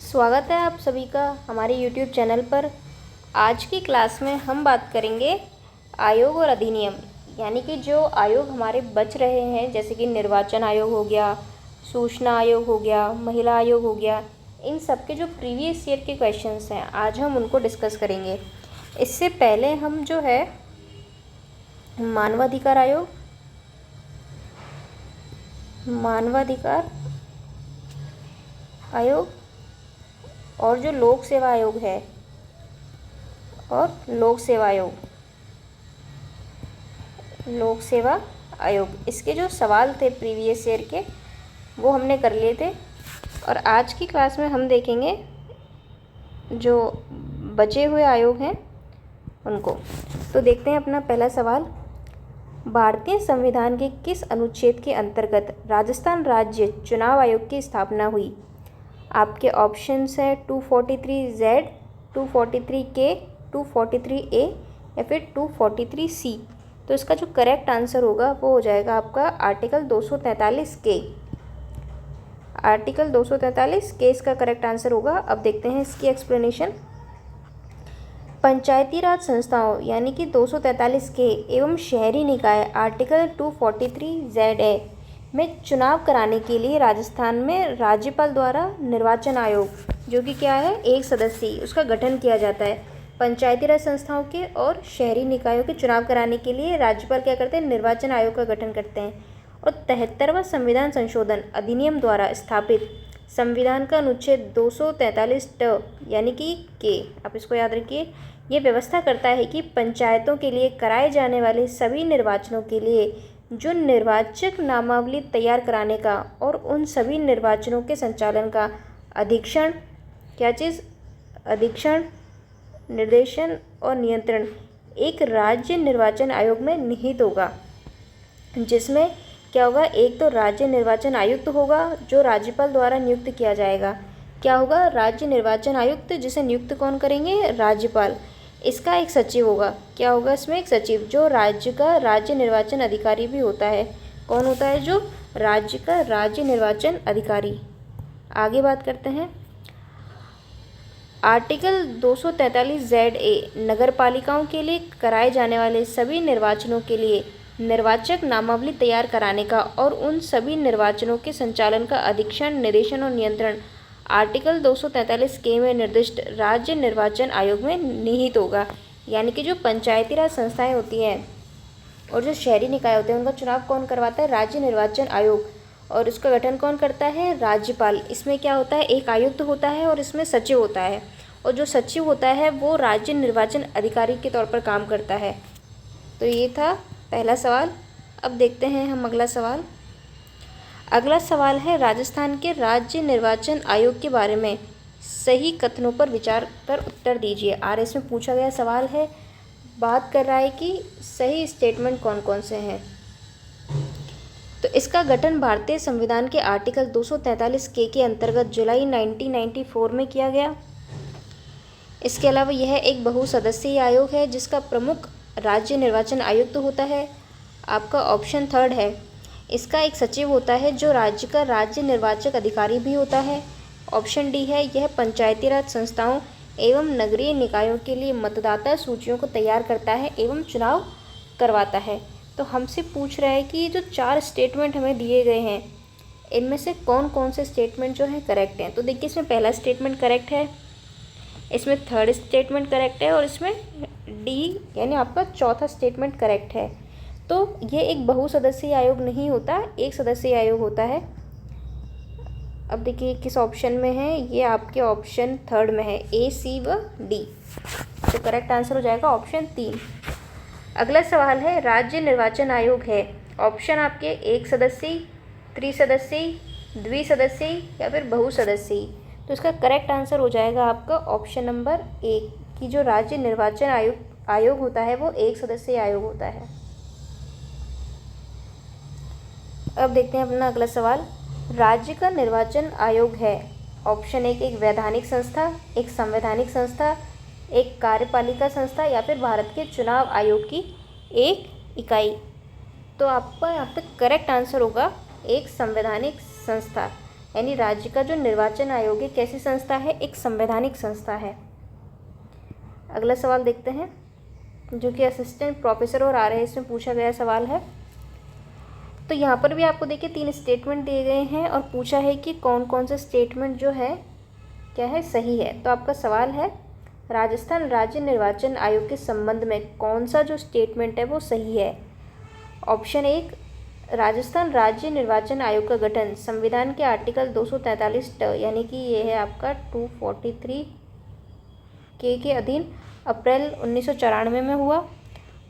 स्वागत है आप सभी का हमारे YouTube चैनल पर। आज की क्लास में हम बात करेंगे आयोग और अधिनियम, यानी कि जो आयोग हमारे बच रहे हैं, जैसे कि निर्वाचन आयोग हो गया, सूचना आयोग हो गया, महिला आयोग हो गया, इन सब के जो प्रीवियस ईयर के क्वेश्चंस हैं आज हम उनको डिस्कस करेंगे। इससे पहले हम जो है मानवाधिकार आयोग, मानवाधिकार आयोग और जो लोक सेवा आयोग है और लोक सेवा आयोग, लोक सेवा आयोग, इसके जो सवाल थे प्रीवियस ईयर के वो हमने कर लिए थे। और आज की क्लास में हम देखेंगे जो बचे हुए आयोग हैं उनको। तो देखते हैं अपना पहला सवाल। भारतीय संविधान के किस अनुच्छेद के अंतर्गत राजस्थान राज्य चुनाव आयोग की स्थापना हुई? आपके ऑप्शंस है 243Z, 243K, 243A या फिर 243C। तो इसका जो करेक्ट आंसर होगा वो हो जाएगा आपका आर्टिकल 243K। आर्टिकल 243K इसका करेक्ट आंसर होगा। अब देखते हैं इसकी एक्सप्लेनेशन। पंचायती राज संस्थाओं यानी कि 243K एवं शहरी निकाय आर्टिकल 243ZA में चुनाव कराने के लिए राजस्थान में राज्यपाल द्वारा निर्वाचन आयोग, जो कि क्या है, एक सदस्यीय, उसका गठन किया जाता है। पंचायती राज संस्थाओं के और शहरी निकायों के चुनाव कराने के लिए राज्यपाल क्या करते हैं, निर्वाचन आयोग का गठन करते हैं। और 73वां संविधान संशोधन अधिनियम द्वारा स्थापित संविधान का अनुच्छेद 243 यानी कि के, आप इसको याद रखिए, ये व्यवस्था करता है कि पंचायतों के लिए कराए जाने वाले सभी निर्वाचनों के लिए जो निर्वाचक नामावली तैयार कराने का और उन सभी निर्वाचनों के संचालन का अधीक्षण, क्या चीज़, अधीक्षण, निर्देशन और नियंत्रण एक राज्य निर्वाचन आयोग में निहित होगा, जिसमें क्या होगा, एक तो राज्य निर्वाचन आयुक्त होगा जो राज्यपाल द्वारा नियुक्त किया जाएगा। क्या होगा, राज्य निर्वाचन आयुक्त, जिसे नियुक्त कौन करेंगे, राज्यपाल। इसका एक सचिव होगा। क्या होगा इसमें, एक सचिव जो राज्य का राज्य निर्वाचन अधिकारी भी होता है। कौन होता है, जो राज्य का राज्य निर्वाचन अधिकारी। आगे बात करते हैं। आर्टिकल 243ZA नगर पालिकाओं के लिए कराए जाने वाले सभी निर्वाचनों के लिए निर्वाचक नामावली तैयार कराने का और उन सभी निर्वाचनों के संचालन का अधीक्षण, निर्देशन और नियंत्रण आर्टिकल 243K में निर्दिष्ट राज्य निर्वाचन आयोग में निहित होगा। यानी कि जो पंचायती राज संस्थाएं होती हैं और जो शहरी निकाय होते हैं उनका चुनाव कौन करवाता है, राज्य निर्वाचन आयोग। और उसका गठन कौन करता है, राज्यपाल। इसमें क्या होता है, एक आयुक्त होता है और इसमें सचिव होता है, और जो सचिव होता है वो राज्य निर्वाचन अधिकारी के तौर पर काम करता है। तो ये था पहला सवाल। अब देखते हैं हम अगला सवाल। अगला सवाल है, राजस्थान के राज्य निर्वाचन आयोग के बारे में सही कथनों पर विचार कर उत्तर दीजिए। RS में पूछा गया सवाल है, बात कर रहा है कि सही स्टेटमेंट कौन कौन से हैं। तो इसका गठन भारतीय संविधान के आर्टिकल 243K के अंतर्गत जुलाई 1994 में किया गया। इसके अलावा यह एक बहुसदस्यीय आयोग है जिसका प्रमुख राज्य निर्वाचन आयुक्त होता है। आपका ऑप्शन 3 है। इसका एक सचिव होता है जो राज्य का राज्य निर्वाचक अधिकारी भी होता है। ऑप्शन D है, यह पंचायती राज संस्थाओं एवं नगरीय निकायों के लिए मतदाता सूचियों को तैयार करता है एवं चुनाव करवाता है। तो हमसे पूछ रहा है कि ये जो 4 स्टेटमेंट हमें दिए गए हैं इनमें से कौन कौन से स्टेटमेंट जो है करेक्ट हैं। तो देखिए, इसमें पहला स्टेटमेंट करेक्ट है, इसमें थर्ड स्टेटमेंट करेक्ट है और इसमें D यानी आपका चौथा स्टेटमेंट करेक्ट है। तो ये एक बहुसदस्यीय आयोग नहीं होता, एक सदस्यीय आयोग होता है। अब देखिए किस ऑप्शन में है, ये आपके ऑप्शन 3 में है, A, C व D। तो करेक्ट आंसर हो जाएगा ऑप्शन 3। अगला सवाल है, राज्य निर्वाचन आयोग है, ऑप्शन आपके एक सदस्यीय, त्रिसदस्यीय, द्विसदस्यीय या फिर बहुसदस्यीय। तो इसका करेक्ट आंसर हो जाएगा आपका ऑप्शन नंबर 1 कि जो राज्य निर्वाचन आयोग होता है वो एक सदस्यीय आयोग होता है। अब देखते हैं अपना अगला सवाल। राज्य का निर्वाचन आयोग है, ऑप्शन 1 एक वैधानिक संस्था, एक संवैधानिक संस्था, एक कार्यपालिका संस्था या फिर भारत के चुनाव आयोग की एक इकाई। तो आपका यहाँ पे करेक्ट आंसर होगा एक संवैधानिक संस्था, यानी राज्य का जो निर्वाचन आयोग है कैसी संस्था है, एक संवैधानिक संस्था है। अगला सवाल देखते हैं जो कि असिस्टेंट प्रोफेसर और RAS में पूछा गया सवाल है। तो यहाँ पर भी आपको देखिए 3 स्टेटमेंट दिए गए हैं और पूछा है कि कौन कौन से स्टेटमेंट जो है क्या है, सही है। तो आपका सवाल है राजस्थान राज्य निर्वाचन आयोग के संबंध में कौन सा जो स्टेटमेंट है वो सही है। ऑप्शन 1, राजस्थान राज्य निर्वाचन आयोग का गठन संविधान के आर्टिकल 243 यानी कि ये है आपका 243 के अधीन अप्रैल 1994 में हुआ।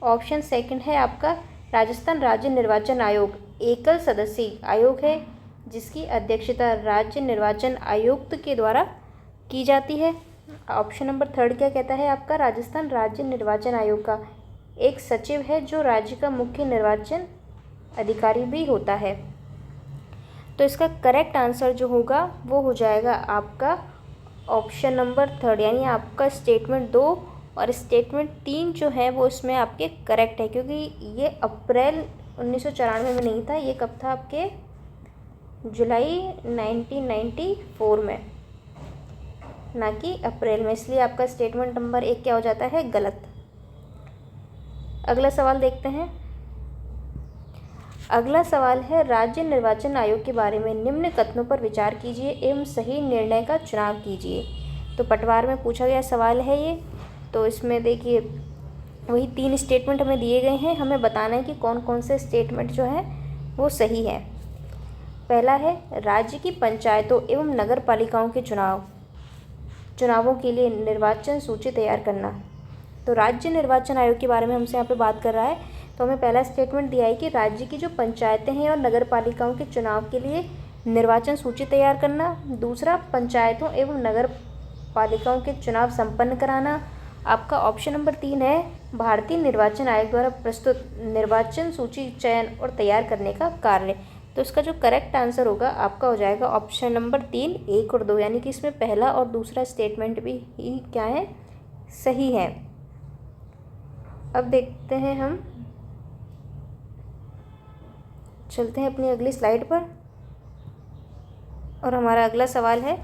ऑप्शन 2 है आपका राजस्थान राज्य निर्वाचन आयोग एकल सदस्यीय आयोग है जिसकी अध्यक्षता राज्य निर्वाचन आयुक्त के द्वारा की जाती है। ऑप्शन नंबर 3 क्या कहता है आपका राजस्थान राज्य निर्वाचन आयोग का एक सचिव है जो राज्य का मुख्य निर्वाचन अधिकारी भी होता है। तो इसका करेक्ट आंसर जो होगा वो हो जाएगा आपका ऑप्शन नंबर 3 यानी आपका स्टेटमेंट 2 और स्टेटमेंट 3 जो है वो इसमें आपके करेक्ट है, क्योंकि ये अप्रैल 1994 में नहीं था, ये कब था आपके जुलाई 1994 में, ना कि अप्रैल में, इसलिए आपका स्टेटमेंट नंबर 1 क्या हो जाता है, गलत। अगला सवाल देखते हैं। अगला सवाल है राज्य निर्वाचन आयोग के बारे में निम्न कथनों पर विचार कीजिए एवं सही निर्णय का चुनाव कीजिए। तो पटवार में पूछा गया सवाल है ये। तो इसमें देखिए वही 3 स्टेटमेंट हमें दिए गए हैं, हमें बताना है कि कौन कौन से स्टेटमेंट जो है वो सही है। पहला है राज्य की पंचायतों एवं नगर पालिकाओं के चुनावों के लिए निर्वाचन सूची तैयार करना। तो राज्य निर्वाचन आयोग के बारे में हमसे यहाँ पे बात कर रहा है, तो हमें पहला स्टेटमेंट दिया है कि राज्य की जो पंचायतें हैं और नगर पालिकाओं के चुनाव के लिए निर्वाचन सूची तैयार करना। दूसरा, पंचायतों एवं नगर पालिकाओं के चुनाव संपन्न कराना। आपका ऑप्शन नंबर 3 है भारतीय निर्वाचन आयोग द्वारा प्रस्तुत निर्वाचन सूची चयन और तैयार करने का कार्य। तो इसका जो करेक्ट आंसर होगा आपका हो जाएगा ऑप्शन नंबर 3, 1 और 2, यानी कि इसमें पहला और दूसरा स्टेटमेंट भी ही क्या है, सही है। अब देखते हैं, हम चलते हैं अपनी अगली स्लाइड पर और हमारा अगला सवाल है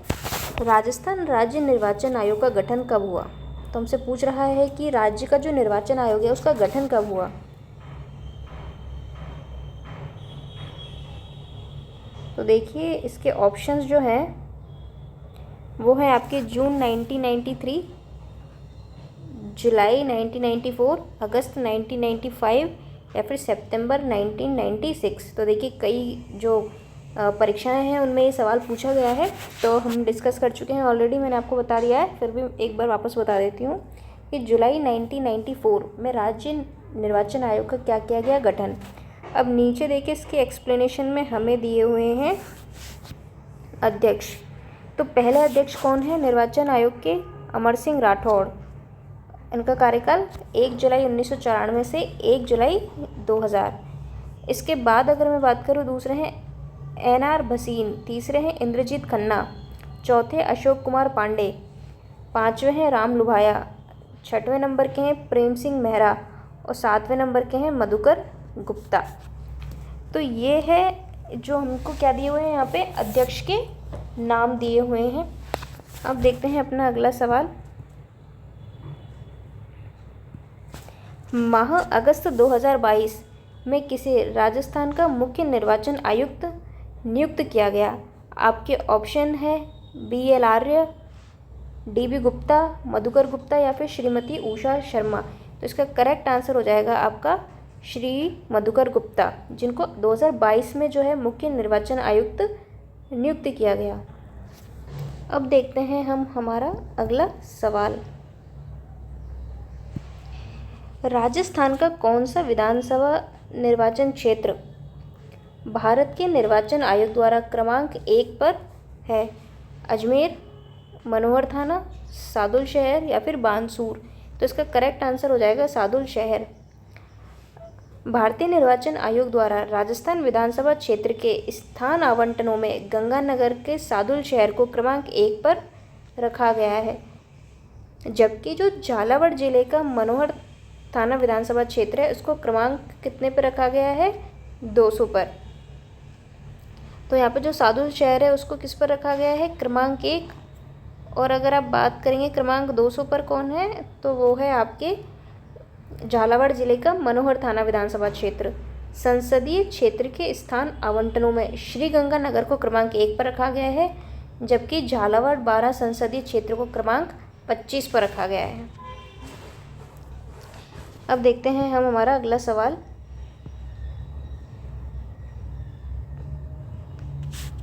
राजस्थान राज्य निर्वाचन आयोग का गठन कब हुआ। तो हमसे पूछ रहा है कि राज्य का जो निर्वाचन आयोग है उसका गठन कब हुआ। तो देखिए इसके ऑप्शंस जो हैं वो हैं आपके जून 1993, जुलाई 1994, अगस्त 1995 या फिर सितंबर 1996। तो देखिए कई जो परीक्षाएं हैं उनमें ये सवाल पूछा गया है, तो हम डिस्कस कर चुके हैं ऑलरेडी, मैंने आपको बता दिया है, फिर भी एक बार वापस बता देती हूँ कि जुलाई 1994 में राज्य निर्वाचन आयोग का क्या किया गया, गठन। अब नीचे देखिए इसके एक्सप्लेनेशन में हमें दिए हुए हैं अध्यक्ष। तो पहले अध्यक्ष कौन है निर्वाचन आयोग के, अमर सिंह राठौड़। इनका कार्यकाल 1 जुलाई 1994 से 1 जुलाई 2000। इसके बाद अगर मैं बात करूँ, दूसरे हैं NR भसीन, तीसरे हैं इंद्रजीत खन्ना, चौथे अशोक कुमार पांडे, पाँचवें हैं राम लुभाया, छठवें नंबर के हैं प्रेम सिंह मेहरा और 7वें नंबर के हैं मधुकर गुप्ता। तो ये है जो हमको क्या दिए हुए हैं यहाँ पे, अध्यक्ष के नाम दिए हुए हैं। अब देखते हैं अपना अगला सवाल। माह अगस्त 2022 में किसे राजस्थान का मुख्य निर्वाचन आयुक्त नियुक्त किया गया। आपके ऑप्शन है BL आर्य, DB गुप्ता, मधुकर गुप्ता या फिर श्रीमती उषा शर्मा। तो इसका करेक्ट आंसर हो जाएगा आपका श्री मधुकर गुप्ता, जिनको 2022 में जो है मुख्य निर्वाचन आयुक्त नियुक्त किया गया। अब देखते हैं हम हमारा अगला सवाल। राजस्थान का कौन सा विधानसभा निर्वाचन क्षेत्र भारत के निर्वाचन आयोग द्वारा क्रमांक 1 पर है। अजमेर, मनोहर थाना, सादुल शहर या फिर बानसूर। तो इसका करेक्ट आंसर हो जाएगा सादुल शहर। भारतीय निर्वाचन आयोग द्वारा राजस्थान विधानसभा क्षेत्र के स्थान आवंटनों में गंगानगर के सादुल शहर को क्रमांक 1 पर रखा गया है, जबकि जो झालावाड़ जिले का मनोहर थाना विधानसभा क्षेत्र है उसको क्रमांक कितने पर रखा गया है, 200 पर। तो यहाँ पे जो साधु शहर है उसको किस पर रखा गया है, क्रमांक 1। और अगर आप बात करेंगे क्रमांक 200 पर कौन है, तो वो है आपके झालावाड़ जिले का मनोहर थाना विधानसभा क्षेत्र। संसदीय क्षेत्र के स्थान आवंटनों में श्रीगंगानगर को क्रमांक 1 पर रखा गया है, जबकि झालावाड़ 12 संसदीय क्षेत्र को क्रमांक 25 पर रखा गया है। अब देखते हैं हम हमारा अगला सवाल।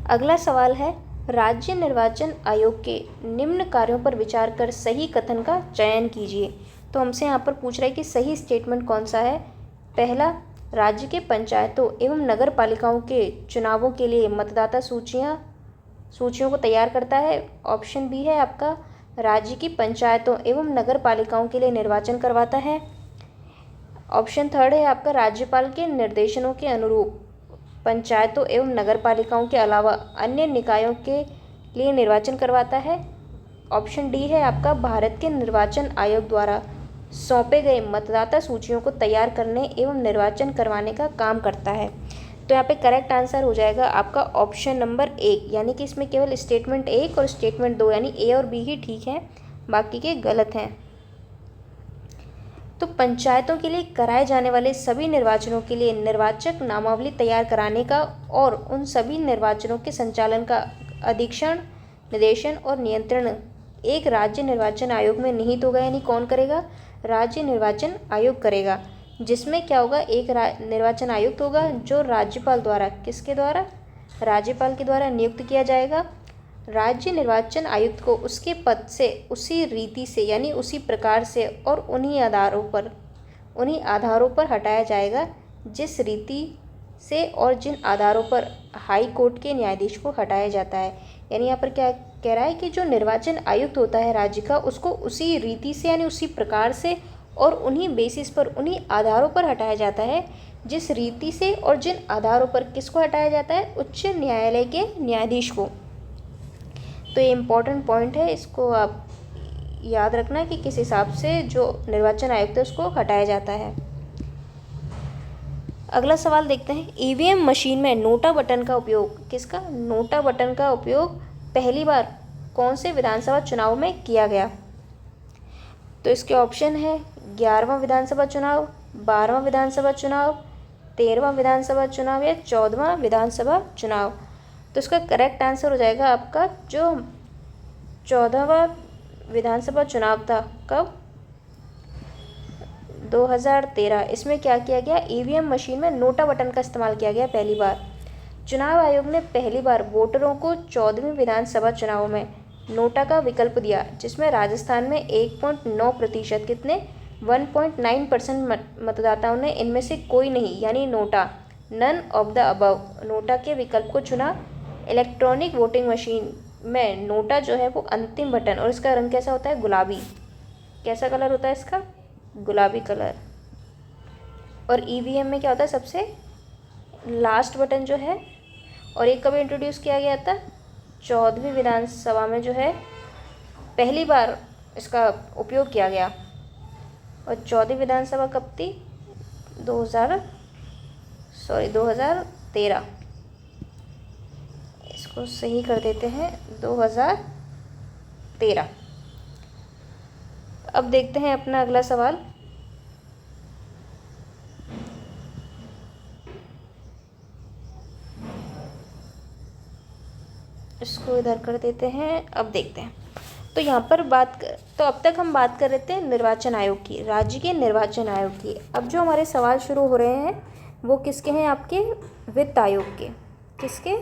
अगला सवाल है, राज्य निर्वाचन आयोग के निम्न कार्यों पर विचार कर सही कथन का चयन कीजिए। तो हमसे यहाँ पर पूछ रहा है कि सही स्टेटमेंट कौन सा है। पहला, राज्य के पंचायतों एवं नगर पालिकाओं के चुनावों के लिए मतदाता सूचियों को तैयार करता है। ऑप्शन बी है आपका, राज्य की पंचायतों एवं नगर पालिकाओं के लिए निर्वाचन करवाता है। ऑप्शन थर्ड है आपका, राज्यपाल के निर्देशनों के अनुरूप पंचायतों एवं नगर पालिकाओं के अलावा अन्य निकायों के लिए निर्वाचन करवाता है। ऑप्शन डी है आपका, भारत के निर्वाचन आयोग द्वारा सौंपे गए मतदाता सूचियों को तैयार करने एवं निर्वाचन करवाने का काम करता है। तो यहाँ पे करेक्ट आंसर हो जाएगा आपका ऑप्शन नंबर 1, यानी कि इसमें केवल स्टेटमेंट 1 और स्टेटमेंट 2 यानी ए और बी ही ठीक हैं, बाकी के गलत हैं। तो पंचायतों के लिए कराए जाने वाले सभी निर्वाचनों के लिए निर्वाचक नामावली तैयार कराने का और उन सभी निर्वाचनों के संचालन का अधीक्षण, निर्देशन और नियंत्रण एक राज्य निर्वाचन आयोग में निहित होगा। यानी कौन करेगा, राज्य निर्वाचन आयोग करेगा, जिसमें क्या होगा, एक निर्वाचन आयुक्त होगा जो राज्यपाल द्वारा, किसके द्वारा, राज्यपाल के द्वारा नियुक्त किया जाएगा। राज्य निर्वाचन आयुक्त को उसके पद से उसी रीति से यानी उसी प्रकार से और उन्हीं आधारों पर हटाया जाएगा जिस रीति से और जिन आधारों पर हाई कोर्ट के न्यायाधीश को हटाया जाता है। यानी यहाँ पर क्या कह रहा है कि जो निर्वाचन आयुक्त होता है राज्य का, उसको उसी रीति से यानी उसी प्रकार से और उन्हीं बेसिस पर, उन्हीं आधारों पर हटाया जाता है जिस रीति से और जिन आधारों पर किसको हटाया जाता है, उच्च न्यायालय के न्यायाधीश को। तो ये इम्पॉर्टेंट पॉइंट है, इसको आप याद रखना कि किस हिसाब से जो निर्वाचन आयुक्त है उसको हटाया जाता है। अगला सवाल देखते हैं, ईवीएम मशीन में नोटा बटन का उपयोग, किसका, नोटा बटन का उपयोग पहली बार कौन से विधानसभा चुनाव में किया गया। तो इसके ऑप्शन है 11वां विधानसभा चुनाव, 12वां विधानसभा चुनाव, 13वां विधानसभा चुनाव या 14वां विधानसभा चुनाव। तो इसका करेक्ट आंसर हो जाएगा आपका जो 14वां विधानसभा चुनाव था, कब, 2013। इसमें क्या किया गया, ईवीएम मशीन में नोटा बटन का इस्तेमाल किया गया पहली बार। चुनाव आयोग ने पहली बार वोटरों को 14वीं विधानसभा चुनाव में नोटा का विकल्प दिया, जिसमें राजस्थान में 1.9%, कितने, 1.9% मतदाताओं ने इनमें से कोई नहीं यानी NOTA, none of the above, NOTA के विकल्प को चुना। इलेक्ट्रॉनिक वोटिंग मशीन में नोटा जो है वो अंतिम बटन, और इसका रंग कैसा होता है, गुलाबी। कैसा कलर होता है इसका, गुलाबी कलर। और ईवीएम में क्या होता है, सबसे लास्ट बटन जो है। और ये कब इंट्रोड्यूस किया गया था, 14वीं विधानसभा में जो है पहली बार इसका उपयोग किया गया। और 14वीं विधानसभा कब थी, 2013। इसको सही कर देते हैं, 2013। अब देखते हैं अपना अगला सवाल। इसको इधर कर देते हैं। अब देखते हैं, तो यहाँ पर तो अब तक हम बात कर रहे थे निर्वाचन आयोग की, राज्य के निर्वाचन आयोग की। अब जो हमारे सवाल शुरू हो रहे हैं वो किसके हैं, आपके वित्त आयोग के। किसके,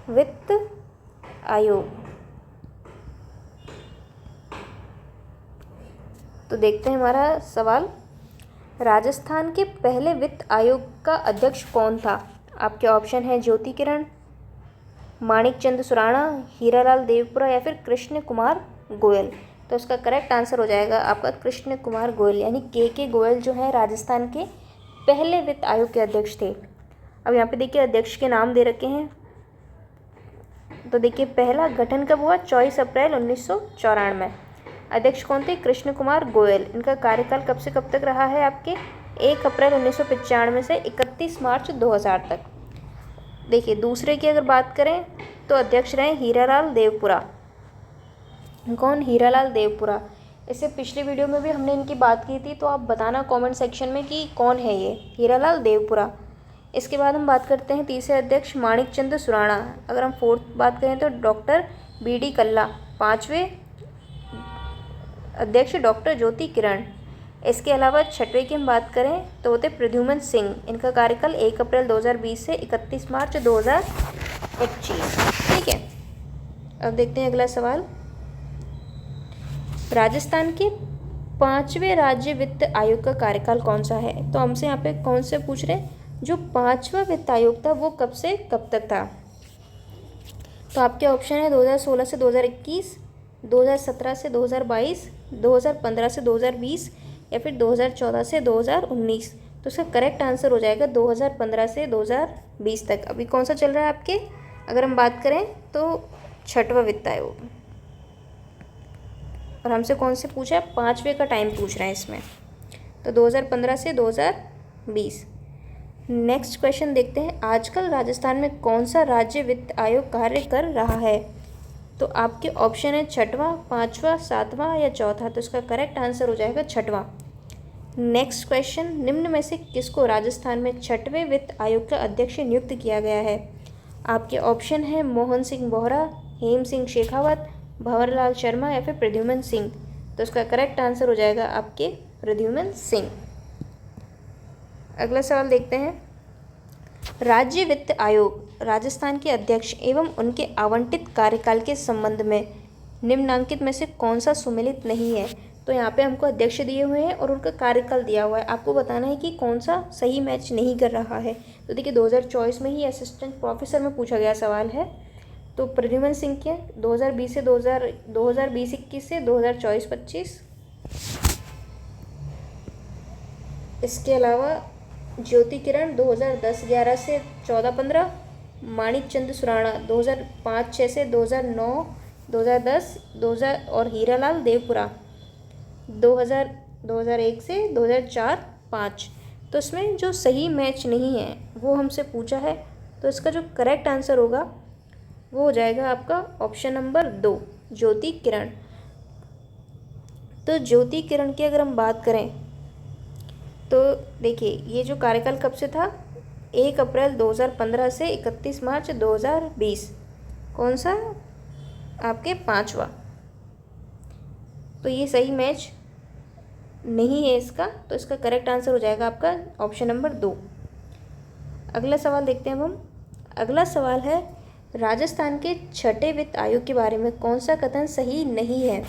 वित्त आयोग। तो देखते हैं हमारा सवाल, राजस्थान के पहले वित्त आयोग का अध्यक्ष कौन था। आपके ऑप्शन है ज्योति किरण, माणिक चंद सुराणा, हीरालाल देवपुरा या फिर कृष्ण कुमार गोयल। तो इसका करेक्ट आंसर हो जाएगा आपका कृष्ण कुमार गोयल, यानी के गोयल जो है राजस्थान के पहले वित्त आयोग के अध्यक्ष थे। अब यहाँ पे देखिए अध्यक्ष के नाम दे रखे हैं। तो देखिए पहला गठन कब हुआ, 24 अप्रैल 1994। अध्यक्ष कौन थे, कृष्ण कुमार गोयल। इनका कार्यकाल कब से कब तक रहा है, आपके 1 अप्रैल 1995 से 31 मार्च 2000 तक। देखिए दूसरे की अगर बात करें तो अध्यक्ष रहे हीरालाल देवपुरा। कौन? हीरालाल देवपुरा। इससे पिछले वीडियो में भी हमने इनकी बात की थी, तो आप बताना कमेंट सेक्शन में कि कौन है ये, हीरालाल देवपुरा। इसके बाद हम बात करते हैं तीसरे अध्यक्ष माणिक चंद सुराणा। अगर हम फोर्थ बात करें तो डॉक्टर बी.डी. कल्ला। पाँचवें अध्यक्ष डॉक्टर ज्योति किरण। इसके अलावा छठवें की हम बात करें तो होते प्रद्युमन सिंह। इनका कार्यकाल 1 अप्रैल 2020 से 31 मार्च 2025। ठीक है, अब देखते हैं अगला सवाल। राजस्थान के 5वें राज्य वित्त आयोग का कार्यकाल कौन सा है? तो हमसे यहाँ पे कौन से पूछ रहे हैं? जो 5वां वित्त आयोग था वो कब से कब तक था? तो आपके ऑप्शन है 2016 से 2021, 2017 से 2022, 2015 से 2020 या फिर 2014 से 2019। तो इसका करेक्ट आंसर हो जाएगा 2015 से 2020 तक। अभी कौन सा चल रहा है आपके? अगर हम बात करें तो 6वां वित्त आयोग। और हमसे कौन से पूछा है? 5वें का टाइम पूछ रहे हैं इसमें, तो 2015 से 2020। नेक्स्ट क्वेश्चन देखते हैं। आजकल राजस्थान में कौन सा राज्य वित्त आयोग कार्य कर रहा है? तो आपके ऑप्शन है 6वां, 5वां, 7वां या 4था। तो इसका करेक्ट आंसर हो जाएगा 6वां। नेक्स्ट क्वेश्चन, निम्न में से किसको राजस्थान में 6वें वित्त आयोग का अध्यक्ष नियुक्त किया गया है? आपके ऑप्शन है मोहन सिंह बोहरा, हेम सिंह शेखावत, भंवरलाल शर्मा या फिर प्रद्युमन सिंह। तो इसका करेक्ट आंसर हो जाएगा आपके प्रद्युमन सिंह। अगला सवाल देखते हैं। राज्य वित्त आयोग राजस्थान के अध्यक्ष एवं उनके आवंटित कार्यकाल के संबंध में निम्नांकित में से कौन सा सुमेलित नहीं है? तो यहाँ पे हमको अध्यक्ष दिए हुए हैं और उनका कार्यकाल दिया हुआ है। आपको बताना है कि कौन सा सही मैच नहीं कर रहा है। तो देखिए 2024 में ही असिस्टेंट प्रोफेसर में पूछा गया सवाल है। तो प्रद्युमन सिंह के 2020 से 2021 से 2024-25। इसके अलावा ज्योति किरण 2010-11 से 14-15, माणिक चंद सुराणा 2005-6 से 2009, 2010, 2000 और हीरालाल देवपुरा 2001 से 2004-5। तो इसमें जो सही मैच नहीं है वो हमसे पूछा है। तो इसका जो करेक्ट आंसर होगा वो हो जाएगा आपका ऑप्शन नंबर 2, ज्योति किरण। तो ज्योति किरण की अगर हम बात करें तो देखिए ये जो कार्यकाल कब से था? 1 अप्रैल 2015 से 31 मार्च 2020। कौन सा? आपके 5वां। तो ये सही मैच नहीं है इसका। तो इसका करेक्ट आंसर हो जाएगा आपका ऑप्शन नंबर 2। अगला सवाल देखते हैं हम। अगला सवाल है, राजस्थान के 6ठे वित्त आयोग के बारे में कौन सा कथन सही नहीं है?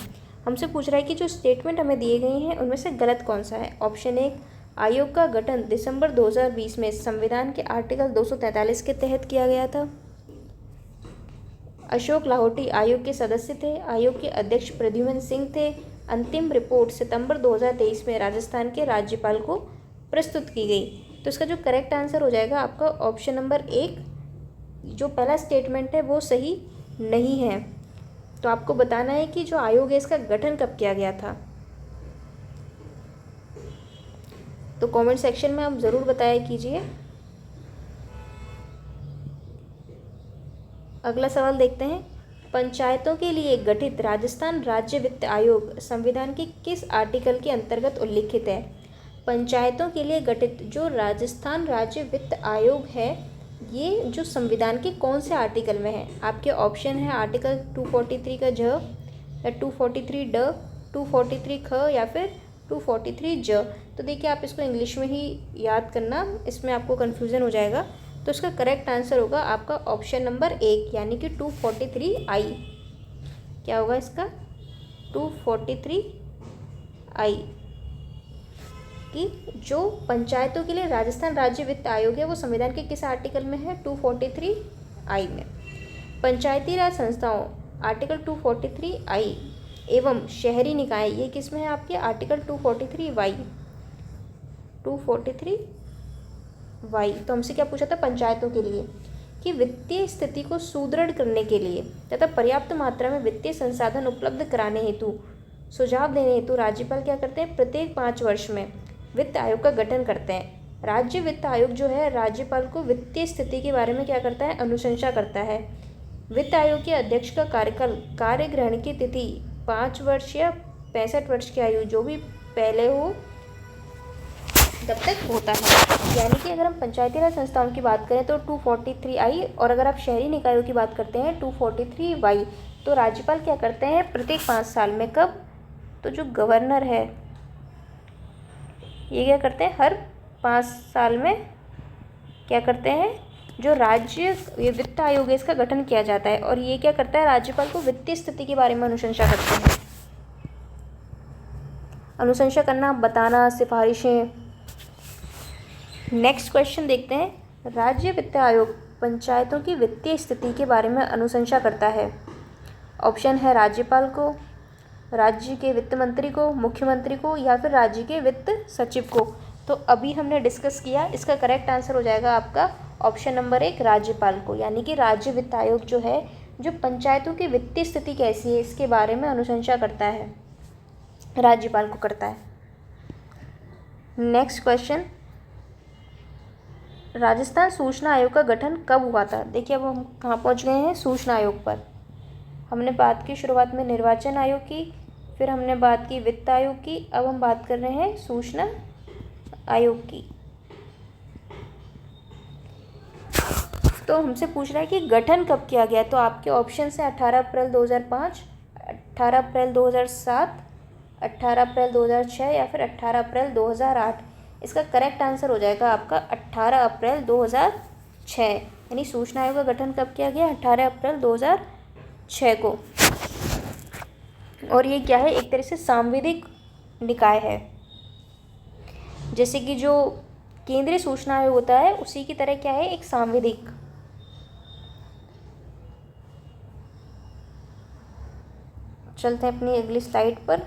हमसे पूछ रहा है कि जो स्टेटमेंट हमें दिए गए हैं उनमें से गलत कौन सा है। ऑप्शन 1, आयोग का गठन दिसंबर 2020 में संविधान के आर्टिकल 243 के तहत किया गया था। अशोक लाहोटी आयोग के सदस्य थे। आयोग के अध्यक्ष प्रद्युमन सिंह थे। अंतिम रिपोर्ट सितंबर 2023 में राजस्थान के राज्यपाल को प्रस्तुत की गई। तो इसका जो करेक्ट आंसर हो जाएगा आपका ऑप्शन नंबर 1, जो पहला स्टेटमेंट है वो सही नहीं है। तो आपको बताना है कि जो आयोग है इसका गठन कब किया गया था। तो कमेंट सेक्शन में आप ज़रूर बताया कीजिए। अगला सवाल देखते हैं। पंचायतों के लिए गठित राजस्थान राज्य वित्त आयोग संविधान के किस आर्टिकल के अंतर्गत उल्लिखित है? पंचायतों के लिए गठित जो राजस्थान राज्य वित्त आयोग है ये जो संविधान के कौन से आर्टिकल में है? आपके ऑप्शन है आर्टिकल 243 का झ या 243 ड, 243 ख या फिर 243 ज। तो देखिए आप इसको इंग्लिश में ही याद करना, इसमें आपको कन्फ्यूज़न हो जाएगा। तो इसका करेक्ट आंसर होगा आपका ऑप्शन नंबर 1 यानी कि 243I। क्या होगा इसका? 243I कि जो पंचायतों के लिए राजस्थान राज्य वित्त आयोग है वो संविधान के किस आर्टिकल में है? 243I में। पंचायती राज संस्थाओं आर्टिकल 243I एवं शहरी निकाय ये किस में है आपके? Article 243Y। 243Y। तो हमसे क्या पूछा था पंचायतों के लिए कि वित्तीय स्थिति को सुदृढ़ करने के लिए तथा पर्याप्त मात्रा में वित्तीय संसाधन उपलब्ध कराने हेतु सुझाव देने हेतु राज्यपाल क्या करते हैं? प्रत्येक 5 वर्ष में वित्त आयोग का गठन करते हैं। राज्य वित्त आयोग जो है राज्यपाल को वित्तीय स्थिति के बारे में क्या करता है, अनुशंसा करता है। वित्त आयोग के अध्यक्ष का कार्यकाल कार्य ग्रहण की तिथि 5 वर्ष या 65 वर्ष की आयु जो भी पहले हो तब तक होता है। यानी कि अगर हम पंचायती राज संस्थाओं की बात करें तो 243I और अगर आप शहरी निकायों की बात करते हैं 243Y। तो राज्यपाल क्या करते हैं प्रत्येक 5 साल में, कब, तो जो गवर्नर है ये क्या करते हैं हर 5 साल में क्या करते हैं, जो राज्य ये वित्त आयोग है इसका गठन किया जाता है और ये क्या करता है, राज्यपाल को वित्तीय स्थिति के बारे में अनुशंसा करते हैं। अनुशंसा करना, बताना, सिफारिशें। नेक्स्ट क्वेश्चन देखते हैं। राज्य वित्त आयोग पंचायतों की वित्तीय स्थिति के बारे में अनुशंसा करता है। ऑप्शन है राज्यपाल को, राज्य के वित्त मंत्री को, मुख्यमंत्री को या फिर राज्य के वित्त सचिव को। तो अभी हमने डिस्कस किया, इसका करेक्ट आंसर हो जाएगा आपका ऑप्शन नंबर 1 राज्यपाल को। यानी कि राज्य वित्त आयोग जो है जो पंचायतों की वित्तीय स्थिति कैसी है इसके बारे में अनुशंसा करता है, राज्यपाल को करता है। नेक्स्ट क्वेश्चन, राजस्थान सूचना आयोग का गठन कब हुआ था। देखिए अब हम कहाँ पहुँच गए हैं, सूचना आयोग पर। हमने बात की शुरुआत में निर्वाचन आयोग की, फिर हमने बात की वित्त आयोग की, अब हम बात कर रहे हैं सूचना आयोग की। तो हमसे पूछ रहा है कि गठन कब किया गया, तो आपके ऑप्शन है 18 अप्रैल 2005, 18 अप्रैल 2007, 18 अप्रैल 2006 या फिर 18 अप्रैल 2008। इसका करेक्ट आंसर हो जाएगा आपका 18 अप्रैल 2006। यानी सूचना आयोग का गठन कब किया गया, 18 अप्रैल 2006 को। और ये क्या है, एक तरह से सांविधिक निकाय है। जैसे कि जो केंद्रीय सूचना आयोग होता है उसी की तरह क्या है, एक सांविधिक। चलते हैं अपनी अगली स्लाइड पर।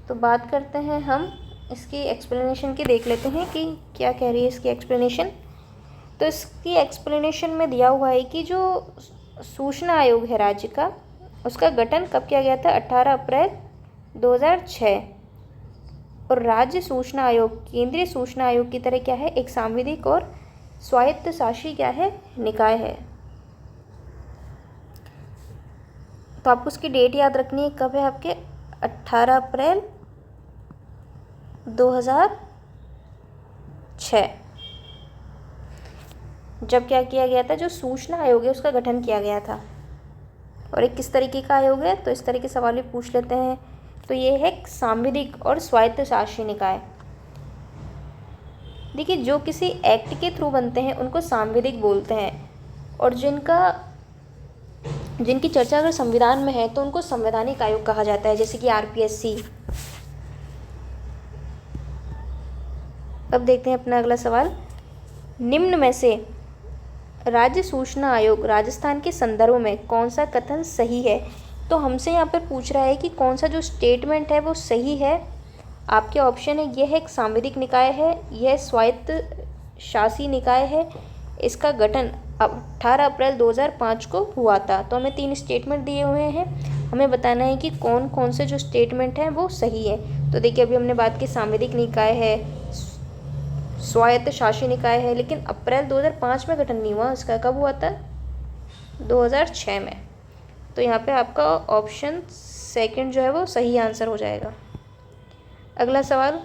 तो बात करते हैं हम इसकी एक्सप्लेनेशन की, देख लेते हैं कि क्या कह रही है इसकी एक्सप्लेनेशन। तो इसकी एक्सप्लेनेशन में दिया हुआ है कि जो सूचना आयोग है राज्य का, उसका गठन कब किया गया था, 18 अप्रैल 2006। और राज्य सूचना आयोग केंद्रीय सूचना आयोग की तरह क्या है, एक सांविधिक और स्वायत्तशासी क्या है, निकाय है। तो आपको उसकी डेट याद रखनी है, कब है आपके 18 अप्रैल 2006, जब क्या किया गया था, जो सूचना आयोग है उसका गठन किया गया था। और एक किस तरीके का आयोग है, तो इस तरह के सवाल भी पूछ लेते हैं। तो ये है सांविधिक और स्वायत्तशासी निकाय। देखिए जो किसी एक्ट के थ्रू बनते हैं उनको सांविधिक बोलते हैं, और जिनकी चर्चा अगर संविधान में है तो उनको संवैधानिक आयोग कहा जाता है, जैसे कि RPSC। अब देखते हैं अपना अगला सवाल। निम्न में से राज्य सूचना आयोग राजस्थान के संदर्भ में कौन सा कथन सही है। तो हमसे यहाँ पर पूछ रहा है कि कौन सा जो स्टेटमेंट है वो सही है। आपके ऑप्शन है, यह एक सांविधिक निकाय है, यह स्वायत्त शासी निकाय है, इसका गठन 18 अप्रैल 2005 को हुआ था। तो हमें 3 स्टेटमेंट दिए हुए हैं, हमें बताना है कि कौन कौन से जो स्टेटमेंट हैं वो सही है। तो देखिए अभी हमने बात की सांविधिक निकाय है, स्वायत्त शासी निकाय है, लेकिन अप्रैल 2005 में गठन नहीं हुआ, इसका कब हुआ था, 2006 में। तो यहाँ पे आपका ऑप्शन सेकंड जो है वो सही आंसर हो जाएगा। अगला सवाल,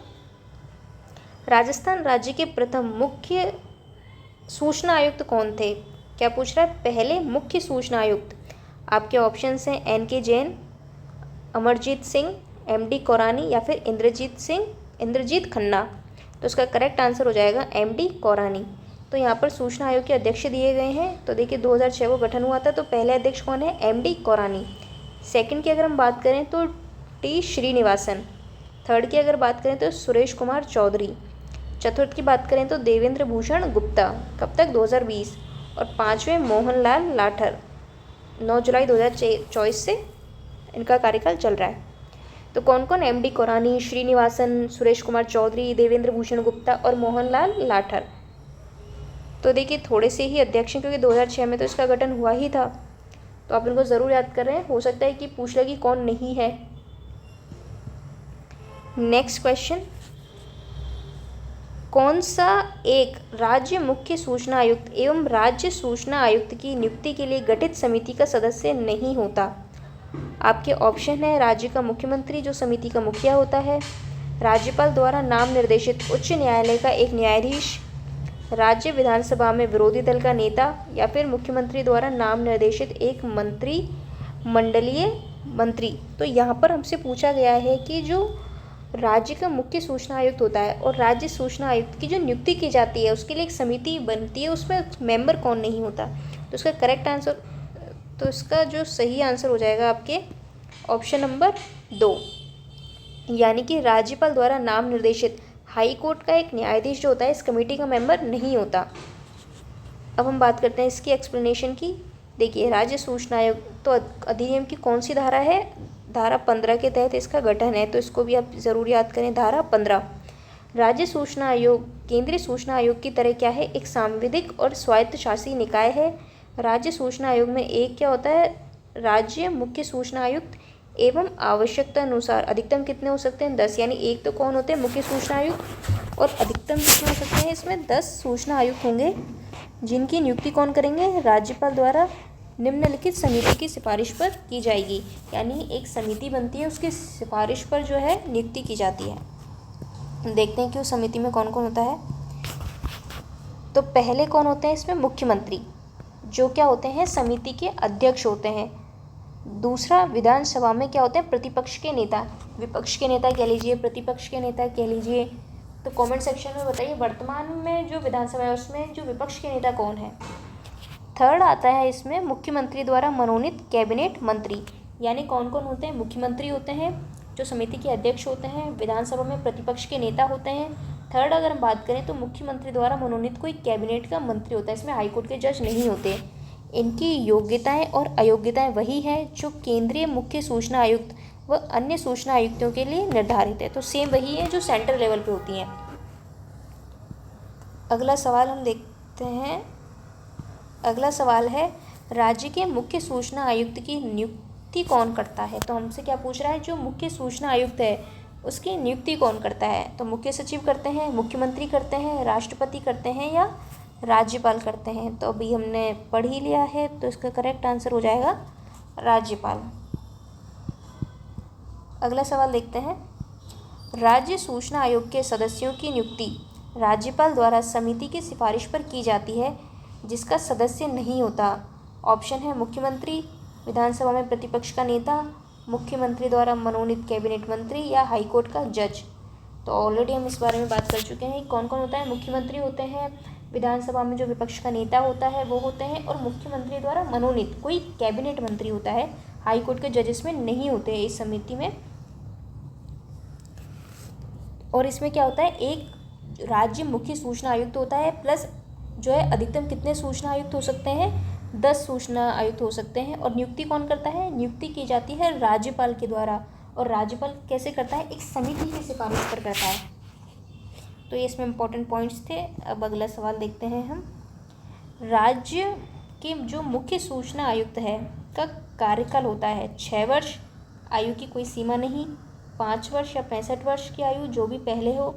राजस्थान राज्य के प्रथम मुख्य सूचना आयुक्त कौन थे। क्या पूछ रहा है, पहले मुख्य सूचना आयुक्त। आपके ऑप्शंस हैं NK जैन, अमरजीत सिंह, MD कौरानी या फिर इंद्रजीत खन्ना। तो इसका करेक्ट आंसर हो जाएगा MD कौरानी। तो यहाँ पर सूचना आयोग के अध्यक्ष दिए गए हैं। तो देखिए 2006 को गठन हुआ था, तो पहले अध्यक्ष कौन है, MD कौरानी। सेकंड की अगर हम बात करें तो T श्रीनिवासन। थर्ड की अगर बात करें तो सुरेश कुमार चौधरी। चतुर्थ की बात करें तो देवेंद्र भूषण गुप्ता। कब तक, 2020। और पाँचवें मोहनलाल लाठर, 9 जुलाई 2024 से इनका कार्यकाल चल रहा है। तो कौन कौन, MD कौरानी, श्रीनिवासन, सुरेश कुमार चौधरी, देवेंद्र भूषण गुप्ता और मोहनलाल लाठर। तो देखिए थोड़े से ही अध्यक्ष हैं, क्योंकि 2006 में तो इसका गठन हुआ ही था, तो आप इनको ज़रूर याद कर रहे हैं। हो सकता है कि पूछ ले कि कौन नहीं है। नेक्स्ट क्वेश्चन, कौन सा एक राज्य मुख्य सूचना आयुक्त एवं राज्य सूचना आयुक्त की नियुक्ति के लिए गठित समिति का सदस्य नहीं होता? आपके ऑप्शन है राज्य का मुख्यमंत्री जो समिति का मुखिया होता है, राज्यपाल द्वारा नाम निर्देशित उच्च न्यायालय का एक न्यायाधीश, राज्य विधानसभा में विरोधी दल का नेता, या फिर मुख्यमंत्री द्वारा नाम निर्देशित एक मंडलीय मंत्री। तो यहाँ पर हमसे पूछा गया है कि जो राज्य का मुख्य सूचना आयुक्त होता है और राज्य सूचना आयुक्त की जो नियुक्ति की जाती है उसके लिए एक समिति बनती है, उसमें मेंबर कौन नहीं होता। तो इसका करेक्ट आंसर, तो इसका जो सही आंसर हो जाएगा आपके ऑप्शन नंबर 2, यानी कि राज्यपाल द्वारा नाम निर्देशित हाई कोर्ट का एक न्यायाधीश जो होता है इस कमेटी का मेंबर नहीं होता। अब हम बात करते हैं इसकी एक्सप्लेनेशन की। देखिए राज्य सूचना आयोग तो अधिनियम की कौन सी धारा है? धारा 15 के तहत इसका गठन है, तो इसको भी आप ज़रूर याद करें। धारा 15, राज्य सूचना आयोग केंद्रीय सूचना आयोग की तरह क्या है? एक सांविधिक और स्वायत्तशासी निकाय है। राज्य सूचना आयोग में एक क्या होता है? राज्य मुख्य सूचना आयुक्त एवं आवश्यकता अनुसार अधिकतम कितने हो सकते हैं? 10, यानी एक तो कौन होते हैं? मुख्य सूचना आयुक्त, और अधिकतम कितने हो सकते हैं? इसमें 10 सूचना आयुक्त होंगे, जिनकी नियुक्ति कौन करेंगे? राज्यपाल द्वारा निम्नलिखित समिति की सिफारिश पर की जाएगी। यानी एक समिति बनती है, उसकी सिफारिश पर जो है नियुक्ति की जाती है। देखते हैं कि उस समिति में कौन कौन होता है। तो पहले कौन होते हैं इसमें? मुख्यमंत्री, जो क्या होते हैं? समिति के अध्यक्ष होते हैं। दूसरा, विधानसभा में क्या होते हैं? प्रतिपक्ष के नेता, विपक्ष के नेता कह लीजिए, प्रतिपक्ष के नेता कह लीजिए। तो कमेंट सेक्शन में बताइए वर्तमान में जो विधानसभा है उसमें जो विपक्ष के नेता कौन है। थर्ड आता है इसमें मुख्यमंत्री द्वारा मनोनीत कैबिनेट मंत्री, यानी कौन कौन होते हैं? मुख्यमंत्री होते हैं जो समिति के अध्यक्ष होते हैं, विधानसभा में प्रतिपक्ष के नेता होते हैं। थर्ड अगर हम बात करें तो मुख्यमंत्री द्वारा मनोनीत कोई कैबिनेट का मंत्री होता है, इसमें हाईकोर्ट के जज नहीं होते। इनकी योग्यताएं और अयोग्यताएं वही है जो केंद्रीय मुख्य सूचना आयुक्त व अन्य सूचना आयुक्तों के लिए निर्धारित है। तो सेम वही है जो सेंट्रल लेवल पे होती हैं। अगला सवाल हम देखते हैं। अगला सवाल है राज्य के मुख्य सूचना आयुक्त की नियुक्ति कौन करता है? तो हमसे क्या पूछ रहा है? जो मुख्य सूचना आयुक्त है उसकी नियुक्ति कौन करता है? तो मुख्य सचिव करते हैं, मुख्यमंत्री करते हैं, राष्ट्रपति करते हैं या राज्यपाल करते हैं? तो अभी हमने पढ़ ही लिया है, तो इसका करेक्ट आंसर हो जाएगा राज्यपाल। अगला सवाल देखते हैं। राज्य सूचना आयोग के सदस्यों की नियुक्ति राज्यपाल द्वारा समिति की सिफारिश पर की जाती है जिसका सदस्य नहीं होता। ऑप्शन है मुख्यमंत्री, विधानसभा में प्रतिपक्ष का नेता, मुख्यमंत्री द्वारा मनोनीत कैबिनेट मंत्री या हाईकोर्ट का जज। तो ऑलरेडी हम इस बारे में बात कर चुके हैं। कौन कौन होता है? मुख्यमंत्री होते हैं, विधानसभा में जो विपक्ष का नेता होता है वो होते हैं, और मुख्यमंत्री द्वारा मनोनीत कोई कैबिनेट मंत्री होता है। हाईकोर्ट के जज इसमें नहीं होते इस समिति में। और इसमें क्या होता है? एक राज्य मुख्य सूचना आयुक्त होता है, प्लस जो है अधिकतम कितने सूचना आयुक्त हो सकते हैं? 10 सूचना आयुक्त हो सकते हैं। और नियुक्ति कौन करता है? नियुक्ति की जाती है राज्यपाल के द्वारा। और राज्यपाल कैसे करता है? एक समिति की सिफारिश पर करता है। तो ये इसमें इंपॉर्टेंट पॉइंट्स थे। अब अगला सवाल देखते हैं हम। राज्य के जो मुख्य सूचना आयुक्त है का कार्यकाल होता है 6 वर्ष, आयु की कोई सीमा नहीं, 5 वर्ष या 65 वर्ष की आयु जो भी पहले हो,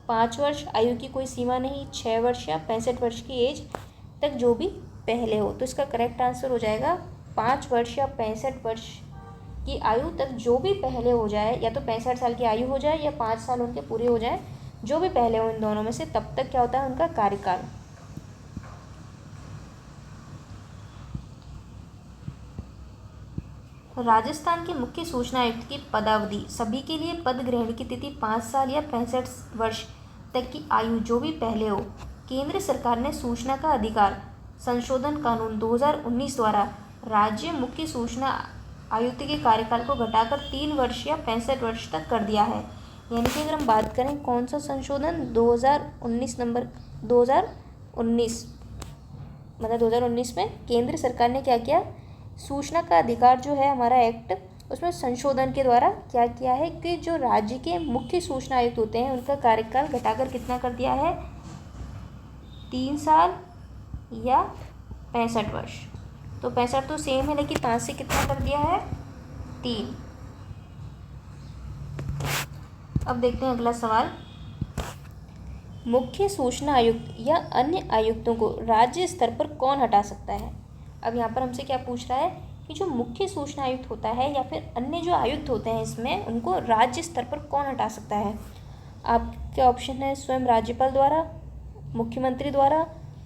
5 वर्ष आयु की कोई सीमा नहीं, 6 वर्ष या 65 वर्ष की एज तक जो भी पहले हो। तो इसका करेक्ट आंसर हो जाएगा 5 वर्ष या 65 वर्ष की आयु तक जो भी पहले हो जाए, या तो 65 साल की आयु हो जाए या 5 साल उनके पूरे हो जाए, जो भी पहले हो इन दोनों में से, तब तक क्या होता है? उनका कार्यकाल। राजस्थान के मुख्य सूचना आयुक्त की पदावधि सभी के लिए पद ग्रहण की तिथि 5 साल या 65 वर्ष तक की आयु जो भी पहले हो। केंद्र सरकार ने सूचना का अधिकार संशोधन कानून 2019 द्वारा राज्य मुख्य सूचना आयुक्त के कार्यकाल को घटाकर 3 वर्ष या 65 वर्ष तक कर दिया है। यानी कि अगर हम बात करें कौन सा संशोधन, 2019 मतलब 2019 में केंद्र सरकार ने क्या किया? सूचना का अधिकार जो है हमारा एक्ट, उसमें संशोधन के द्वारा क्या किया है कि जो राज्य के मुख्य सूचना आयुक्त होते हैं उनका कार्यकाल घटाकर कितना कर दिया है? 3 साल या 65 वर्ष। तो 65 तो सेम है, लेकिन 5 से कितना कर दिया है, 3। अब देखते हैं अगला सवाल। मुख्य सूचना आयुक्त या अन्य आयुक्तों को राज्य स्तर पर कौन हटा सकता है। अब यहाँ पर हमसे क्या पूछ रहा है कि जो मुख्य सूचना आयुक्त होता है या फिर अन्य जो आयुक्त होते हैं इसमें, उनको राज्य स्तर पर कौन हटा सकता है। आपके ऑप्शन है स्वयं राज्यपाल द्वारा,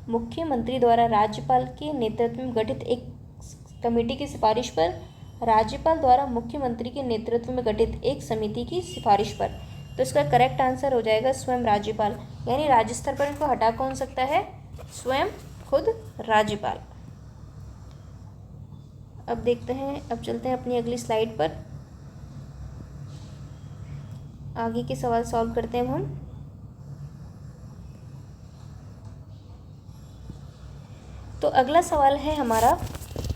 मुख्यमंत्री द्वारा राज्यपाल के नेतृत्व में गठित एक कमेटी की सिफारिश पर, राज्यपाल द्वारा मुख्यमंत्री के नेतृत्व में गठित एक समिति की सिफारिश पर। तो इसका करेक्ट आंसर हो जाएगा स्वयं राज्यपाल, यानी राज्य स्तर पर इनको हटा कौन सकता है, स्वयं खुद राज्यपाल। अब देखते हैं, अब चलते हैं अपनी अगली स्लाइड पर, आगे के सवाल सॉल्व करते हैं हम। तो अगला सवाल है हमारा,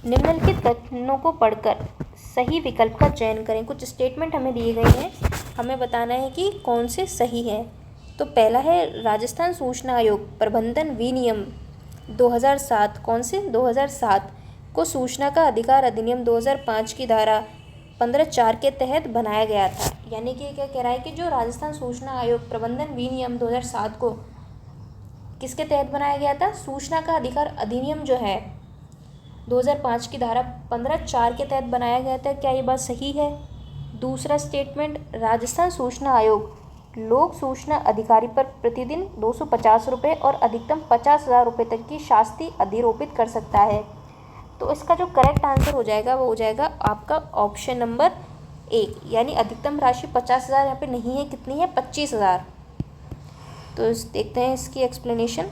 निम्नलिखित कथनों को पढ़कर सही विकल्प का चयन करें। कुछ स्टेटमेंट हमें दिए गए हैं, हमें बताना है कि कौन से सही हैं। तो पहला है, राजस्थान सूचना आयोग प्रबंधन विनियम 2007, कौन से 2007 को सूचना का अधिकार अधिनियम 2005 की धारा 15(4) के तहत बनाया गया था। यानी कि क्या कह रहा है कि जो राजस्थान सूचना आयोग प्रबंधन विनियम 2007 को किसके तहत बनाया गया था, सूचना का अधिकार अधिनियम जो है 2005 की धारा 15(4) के तहत बनाया गया था। क्या ये बात सही है। दूसरा स्टेटमेंट, राजस्थान सूचना आयोग लोक सूचना अधिकारी पर प्रतिदिन 250 रुपये और अधिकतम 50,000 रुपये तक की शास्ति अधिरोपित कर सकता है। तो इसका जो करेक्ट आंसर हो जाएगा वो हो जाएगा आपका ऑप्शन नंबर 1, यानी अधिकतम राशि 50,000 यहाँ पे नहीं है, कितनी है, 25,000। तो देखते हैं इसकी एक्सप्लेनेशन।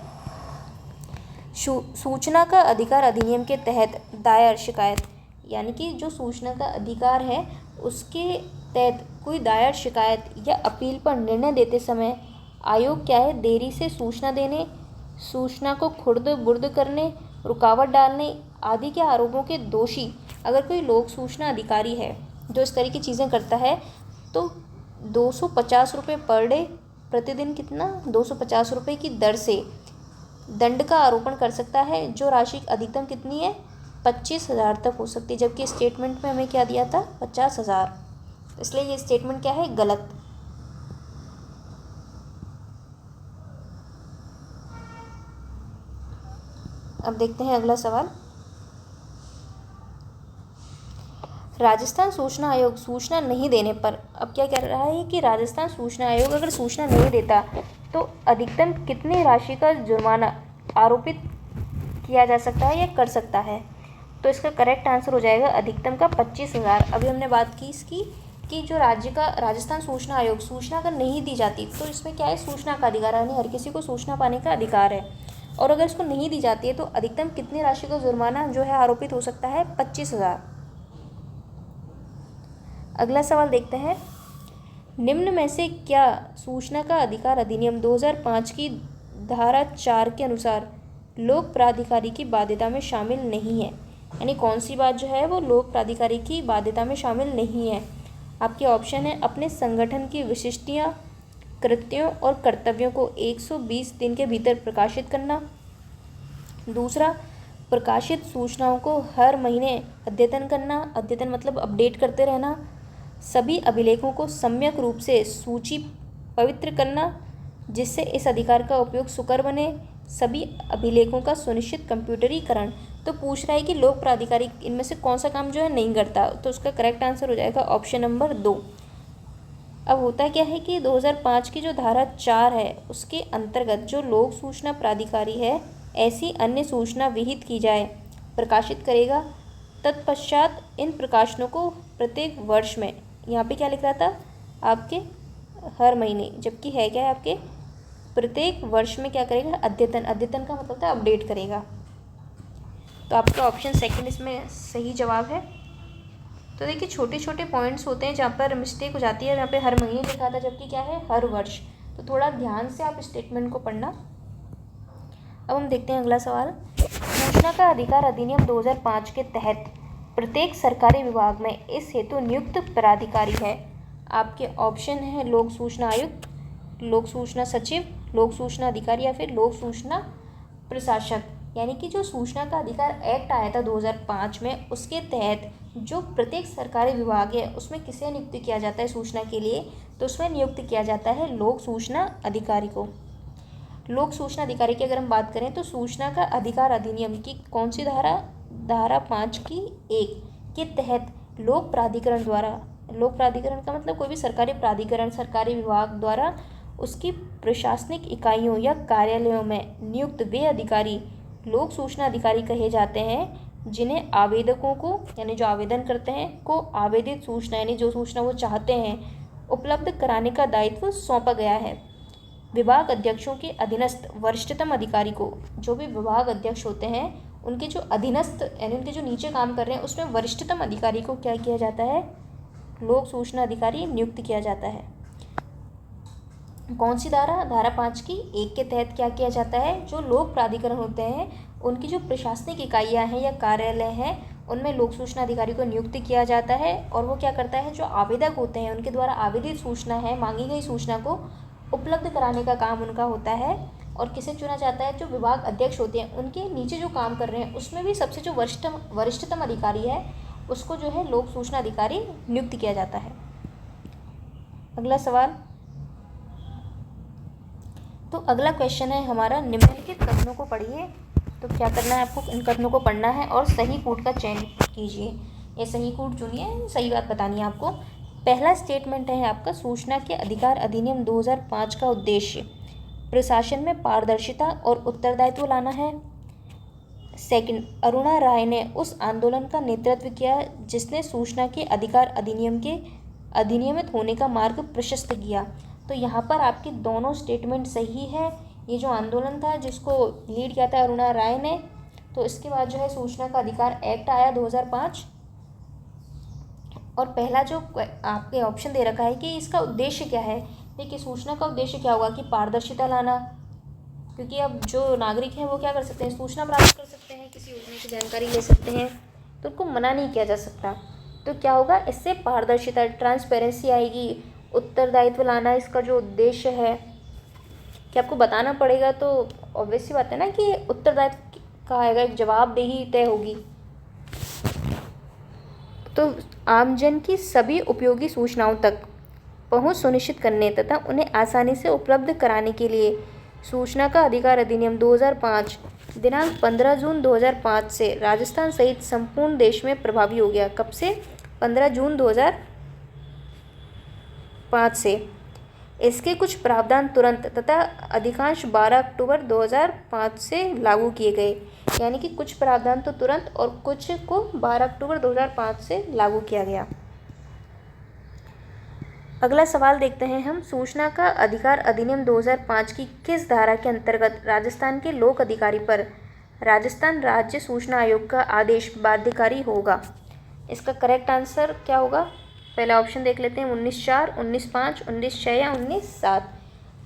सूचना का अधिकार अधिनियम के तहत दायर शिकायत, यानी कि जो सूचना का अधिकार है उसके तहत कोई दायर शिकायत या अपील पर निर्णय देते समय आयोग क्या है, देरी से सूचना देने, सूचना को खुर्द बुर्द करने, रुकावट डालने आदि के आरोपों के दोषी अगर कोई लोक सूचना अधिकारी है जो इस तरह की चीज़ें करता है, तो 250 रुपये पर डे, प्रतिदिन कितना, 250 रुपये की दर से दंड का आरोपण कर सकता है, जो राशि अधिकतम कितनी है, 25,000 तक हो सकती है। जबकि स्टेटमेंट में हमें क्या दिया था, 50,000। इसलिए ये स्टेटमेंट क्या है, गलत। अब देखते हैं अगला सवाल। राजस्थान सूचना आयोग सूचना नहीं देने पर, अब क्या कह रहा है कि राजस्थान सूचना आयोग अगर सूचना नहीं देता तो अधिकतम कितनी राशि का जुर्माना आरोपित किया जा सकता है या कर सकता है। तो इसका करेक्ट आंसर हो जाएगा अधिकतम का 25,000। अभी हमने बात की इसकी कि जो राज्य का राजस्थान सूचना आयोग सूचना अगर नहीं दी जाती तो इसमें क्या है, सूचना का अधिकार, यानी हर किसी को सूचना पाने का अधिकार है, और अगर इसको नहीं दी जाती है तो अधिकतम कितनी राशि का जुर्माना जो है आरोपित हो सकता है, 25,000। अगला सवाल देखते हैं, निम्न में से क्या सूचना का अधिकार अधिनियम 2005 की धारा 4 के अनुसार लोक प्राधिकारी की बाध्यता में शामिल नहीं है। यानी कौन सी बात जो है वो लोक प्राधिकारी की बाध्यता में शामिल नहीं है। आपके ऑप्शन है, अपने संगठन की विशिष्टियाँ, कृत्यों और कर्तव्यों को 120 दिन के भीतर प्रकाशित करना। दूसरा, प्रकाशित सूचनाओं को हर महीने अद्यतन करना, अद्यतन मतलब अपडेट करते रहना। सभी अभिलेखों को सम्यक रूप से सूची पवित्र करना जिससे इस अधिकार का उपयोग सुकर बने। सभी अभिलेखों का सुनिश्चित कंप्यूटरीकरण। तो पूछ रहा है कि लोक प्राधिकारी इनमें से कौन सा काम जो है नहीं करता, तो उसका करेक्ट आंसर हो जाएगा ऑप्शन नंबर 2। अब होता क्या है कि 2005 की जो धारा 4 है उसके अंतर्गत जो लोक सूचना प्राधिकारी है ऐसी अन्य सूचना विहित की जाए प्रकाशित करेगा। तत्पश्चात इन प्रकाशनों को प्रत्येक वर्ष में, यहाँ पे क्या लिख रहा था आपके, हर महीने, जबकि है क्या है आपके प्रत्येक वर्ष में क्या करेगा, अद्यतन। अद्यतन का मतलब था अपडेट करेगा। तो आपका ऑप्शन सेकंड इसमें सही जवाब है। तो देखिए छोटे छोटे पॉइंट्स होते हैं जहाँ पर मिस्टेक हो जाती है, जहाँ पे हर महीने लिखा था जबकि क्या है हर वर्ष। तो थोड़ा ध्यान से आप स्टेटमेंट को पढ़ना। अब हम देखते हैं अगला सवाल। सूचना का अधिकार अधिनियम 2005 के तहत प्रत्येक सरकारी विभाग में इस हेतु नियुक्त प्राधिकारी है। आपके ऑप्शन है लोक सूचना आयुक्त, लोक सूचना सचिव, लोक सूचना अधिकारी या फिर लोक सूचना प्रशासक। यानी कि जो सूचना का अधिकार एक्ट आया था 2005 में, उसके तहत जो प्रत्येक सरकारी विभाग है उसमें किसे नियुक्त किया जाता है सूचना के लिए, तो उसमें नियुक्त किया जाता है लोक सूचना अधिकारी को। लोक सूचना अधिकारी की अगर हम बात करें तो सूचना का अधिकार अधिनियम की कौन सी धारा 5 की 1 के तहत लोक प्राधिकरण द्वारा, लोक प्राधिकरण का मतलब कोई भी सरकारी प्राधिकरण, सरकारी विभाग द्वारा उसकी प्रशासनिक इकाइयों या कार्यालयों में नियुक्त वे अधिकारी लोक सूचना अधिकारी कहे जाते हैं जिन्हें आवेदकों को, यानी जो आवेदन करते हैं को आवेदित सूचना, यानी जो सूचना वो चाहते हैं, उपलब्ध कराने का दायित्व सौंपा गया है। विभाग अध्यक्षों के अधीनस्थ वरिष्ठतम अधिकारी को, जो भी विभाग अध्यक्ष होते हैं उनके जो अधीनस्थ यानी उनके जो नीचे काम कर रहे हैं उसमें वरिष्ठतम अधिकारी को क्या किया जाता है, लोक सूचना अधिकारी नियुक्त किया जाता है। कौन सी धारा 5 की 1 के तहत क्या किया जाता है, जो लोक प्राधिकरण होते हैं उनकी जो प्रशासनिक इकाइयां हैं या कार्यालय हैं उनमें लोक सूचना अधिकारी को नियुक्त किया जाता है, और वो क्या करता है, जो आवेदक होते हैं उनके द्वारा आवेदित सूचना है, मांगी गई सूचना को उपलब्ध कराने का काम उनका होता है। और किसे चुना जाता है, जो विभाग अध्यक्ष होते हैं उनके नीचे जो काम कर रहे हैं उसमें भी सबसे जो वरिष्ठतम अधिकारी है उसको जो है लोक सूचना अधिकारी नियुक्त किया जाता है। अगला सवाल, तो अगला क्वेश्चन है हमारा, निम्नलिखित कथनों को पढ़िए। तो क्या करना है आपको, इन कथनों को पढ़ना है और सही कूट का चयन कीजिए, ये सही कूट चुनिए, सही बात बतानी है आपको। पहला स्टेटमेंट है आपका, सूचना के अधिकार अधिनियम 2005 का उद्देश्य प्रशासन में पारदर्शिता और उत्तरदायित्व लाना है। सेकंड, अरुणा राय ने उस आंदोलन का नेतृत्व किया जिसने सूचना के अधिकार अधिनियम के अधिनियमित होने का मार्ग प्रशस्त किया। तो यहाँ पर आपके दोनों स्टेटमेंट सही है। ये जो आंदोलन था जिसको लीड किया था अरुणा राय ने, तो इसके बाद जो है सूचना का अधिकार एक्ट आया 2005। और पहला जो आपके ऑप्शन दे रखा है कि इसका उद्देश्य क्या है, देखिए सूचना का उद्देश्य क्या होगा कि पारदर्शिता लाना, क्योंकि अब जो नागरिक हैं वो क्या कर सकते हैं, सूचना प्राप्त कर सकते हैं, किसी योजना की जानकारी ले सकते हैं, तो उनको मना नहीं किया जा सकता। तो क्या होगा, इससे पारदर्शिता, ट्रांसपेरेंसी आएगी, उत्तरदायित्व लाना इसका जो उद्देश्य है कि आपको बताना पड़ेगा। तो ऑब्वियस सी बात है ना कि उत्तरदायित्व का आएगा, एक जवाबदेही तय होगी। तो आमजन की सभी उपयोगी सूचनाओं तक पहुंच सुनिश्चित करने तथा उन्हें आसानी से उपलब्ध कराने के लिए सूचना का अधिकार अधिनियम 2005 दिनांक 15 जून 2005 से राजस्थान सहित संपूर्ण देश में प्रभावी हो गया। कब से, 15 जून 2005 से। इसके कुछ प्रावधान तुरंत तथा अधिकांश 12 अक्टूबर 2005 से लागू किए गए, यानी कि कुछ प्रावधान तो तुरंत और कुछ को 12 अक्टूबर 2005 से लागू किया गया। अगला सवाल देखते हैं हम, सूचना का अधिकार अधिनियम 2005 की किस धारा के अंतर्गत राजस्थान के लोक अधिकारी पर राजस्थान राज्य सूचना आयोग का आदेश बाध्यकारी होगा। इसका करेक्ट आंसर क्या होगा, पहला ऑप्शन देख लेते हैं, 19/4, 19/5, 19/6 या 19/7।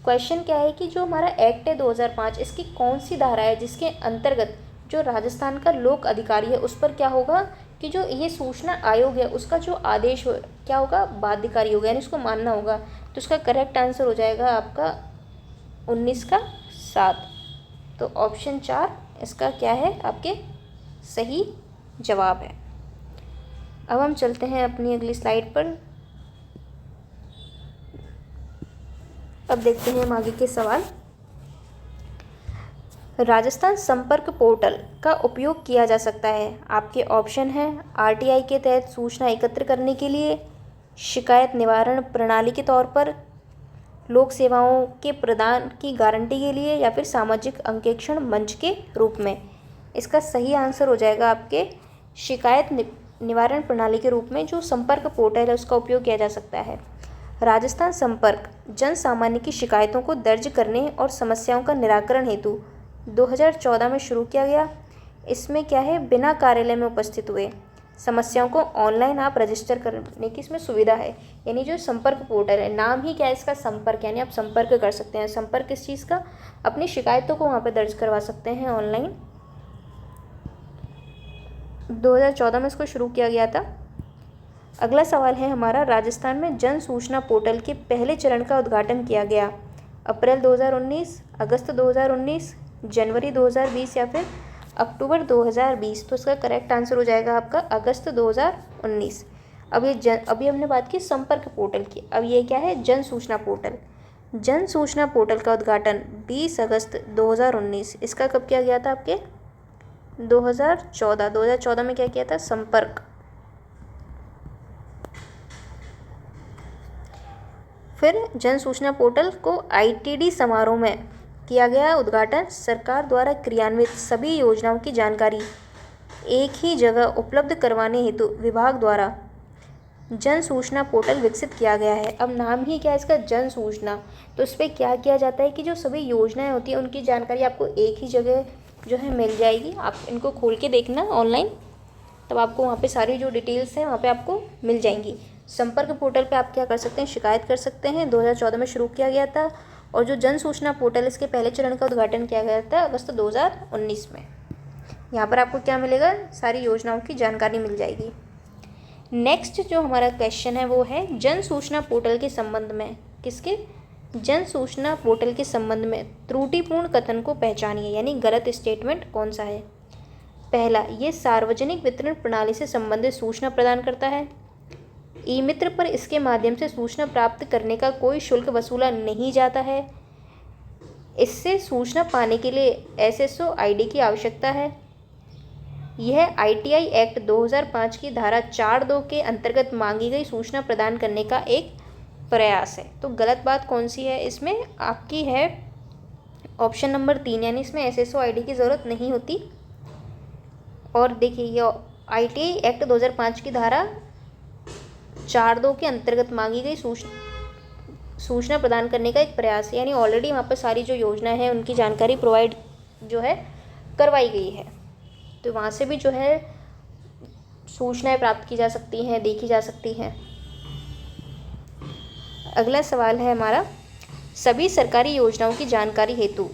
क्वेश्चन क्या है कि जो हमारा एक्ट है 2005, इसकी कौन सी धारा है जिसके अंतर्गत जो राजस्थान का लोक अधिकारी है उस पर क्या होगा कि जो ये सूचना आयोग है उसका जो आदेश हो क्या होगा, बाध्यकारी होगा, यानी उसको मानना होगा। तो इसका करेक्ट आंसर हो जाएगा आपका 19/7। तो ऑप्शन 4 इसका क्या है, आपके सही जवाब है। अब हम चलते हैं अपनी अगली स्लाइड पर। अब देखते हैं हम आगे के सवाल। राजस्थान संपर्क पोर्टल का उपयोग किया जा सकता है। आपके ऑप्शन हैं, आरटीआई के तहत सूचना एकत्र करने के लिए, शिकायत निवारण प्रणाली के तौर पर, लोक सेवाओं के प्रदान की गारंटी के लिए, या फिर सामाजिक अंकेक्षण मंच के रूप में। इसका सही आंसर हो जाएगा आपके शिकायत निवारण प्रणाली के रूप में जो संपर्क पोर्टल है उसका उपयोग किया जा सकता है। राजस्थान संपर्क जन सामान्य की शिकायतों को दर्ज करने और समस्याओं का निराकरण हेतु 2014 में शुरू किया गया। इसमें क्या है, बिना कार्यालय में उपस्थित हुए समस्याओं को ऑनलाइन आप रजिस्टर करने की इसमें सुविधा है। यानी जो संपर्क पोर्टल है, नाम ही क्या है इसका, संपर्क, यानी आप संपर्क कर सकते हैं। संपर्क किस चीज़ का, अपनी शिकायतों को वहाँ पर दर्ज करवा सकते हैं ऑनलाइन। 2014 में इसको शुरू किया गया था। अगला सवाल है हमारा, राजस्थान में जन सूचना पोर्टल के पहले चरण का उद्घाटन किया गया। अप्रैल 2019, अगस्त 2019, जनवरी 2020 या फिर अक्टूबर 2020, तो इसका करेक्ट आंसर हो जाएगा आपका अगस्त 2019। अभी हमने बात की संपर्क पोर्टल की, अब ये क्या है, जन सूचना पोर्टल। जन सूचना पोर्टल का उद्घाटन 20 अगस्त 2019, इसका कब किया गया था आपके 2014 में क्या किया था, संपर्क। फिर जन सूचना पोर्टल को ITD समारोह में किया गया उद्घाटन। सरकार द्वारा क्रियान्वित सभी योजनाओं की जानकारी एक ही जगह उपलब्ध करवाने हेतु विभाग द्वारा जन सूचना पोर्टल विकसित किया गया है। अब नाम ही क्या है इसका, जन सूचना, तो इस पर क्या किया जाता है कि जो सभी योजनाएं होती हैं उनकी जानकारी आपको एक ही जगह जो है मिल जाएगी। आप इनको खोल के देखना ऑनलाइन, तब आपको वहाँ पे सारी जो डिटेल्स हैं वहाँ पे आपको मिल जाएंगी। संपर्क पोर्टल पे आप क्या कर सकते हैं, शिकायत कर सकते हैं। 2014 में शुरू किया गया था, और जो जन सूचना पोर्टल इसके पहले चरण का उद्घाटन किया गया था अगस्त 2019 में। यहाँ पर आपको क्या मिलेगा, सारी योजनाओं की जानकारी मिल जाएगी। नेक्स्ट जो हमारा क्वेश्चन है वो है जन सूचना पोर्टल के संबंध में, किसके, जन सूचना पोर्टल के संबंध में त्रुटिपूर्ण कथन को पहचानिए, यानी गलत स्टेटमेंट कौन सा है। पहला, ये सार्वजनिक वितरण प्रणाली से संबंधित सूचना प्रदान करता है। ई मित्र पर इसके माध्यम से सूचना प्राप्त करने का कोई शुल्क वसूला नहीं जाता है। इससे सूचना पाने के लिए SSO ID की आवश्यकता है। यह ITI एक्ट 2005 की धारा 4(2) के अंतर्गत मांगी गई सूचना प्रदान करने का एक प्रयास है। तो गलत बात कौन सी है इसमें आपकी है ऑप्शन नंबर 3, यानी इसमें SSO ID की ज़रूरत नहीं होती। और देखिए ये ITI एक्ट 2005 की धारा 4(2) के अंतर्गत मांगी गई सूचना प्रदान करने का एक प्रयास है, यानी ऑलरेडी वहाँ पर सारी जो योजना है उनकी जानकारी प्रोवाइड जो है करवाई गई है, तो वहाँ से भी जो है सूचनाएं प्राप्त की जा सकती हैं, देखी जा सकती हैं। अगला सवाल है हमारा, सभी सरकारी योजनाओं की जानकारी हेतु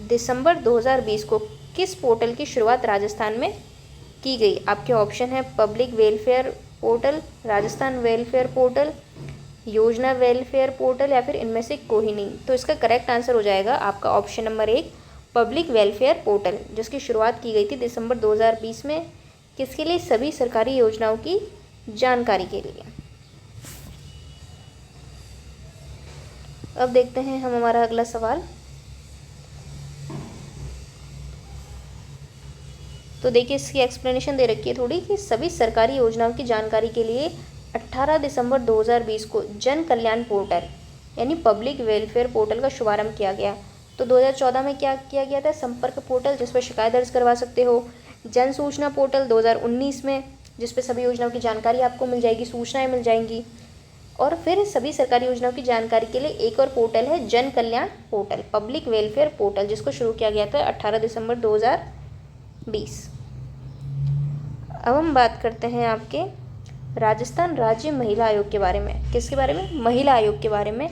दिसंबर 2020 को किस पोर्टल की शुरुआत राजस्थान में की गई। आपके ऑप्शन है public welfare portal, Rajasthan welfare portal, योजना वेलफेयर पोर्टल, या फिर इनमें से कोई नहीं। तो इसका करेक्ट आंसर हो जाएगा आपका option number 1, public welfare portal, जिसकी शुरुआत की गई थी दिसंबर 2020 में। किसके लिए, सभी सरकारी योजनाओं की जानकारी के लिए। अब देखते हैं हम हमारा अगला सवाल। तो देखिए इसकी एक्सप्लेनेशन दे रखी है थोड़ी कि सभी सरकारी योजनाओं की जानकारी के लिए 18 दिसंबर 2020 को जन कल्याण पोर्टल यानी पब्लिक वेलफेयर पोर्टल का शुभारंभ किया गया। तो 2014 में क्या किया गया था, संपर्क पोर्टल जिस पर शिकायत दर्ज करवा सकते हो। जन सूचना पोर्टल 2019 में, जिस पे सभी योजनाओं की जानकारी आपको मिल जाएगी, सूचनाएं मिल जाएंगी। और फिर सभी सरकारी योजनाओं की जानकारी के लिए एक और पोर्टल है जन कल्याण पोर्टल, पब्लिक वेलफेयर पोर्टल, जिसको शुरू किया गया था 18 दिसंबर 2020। अब हम बात करते हैं आपके राजस्थान राज्य महिला आयोग के बारे में। किसके बारे में, महिला आयोग के बारे में।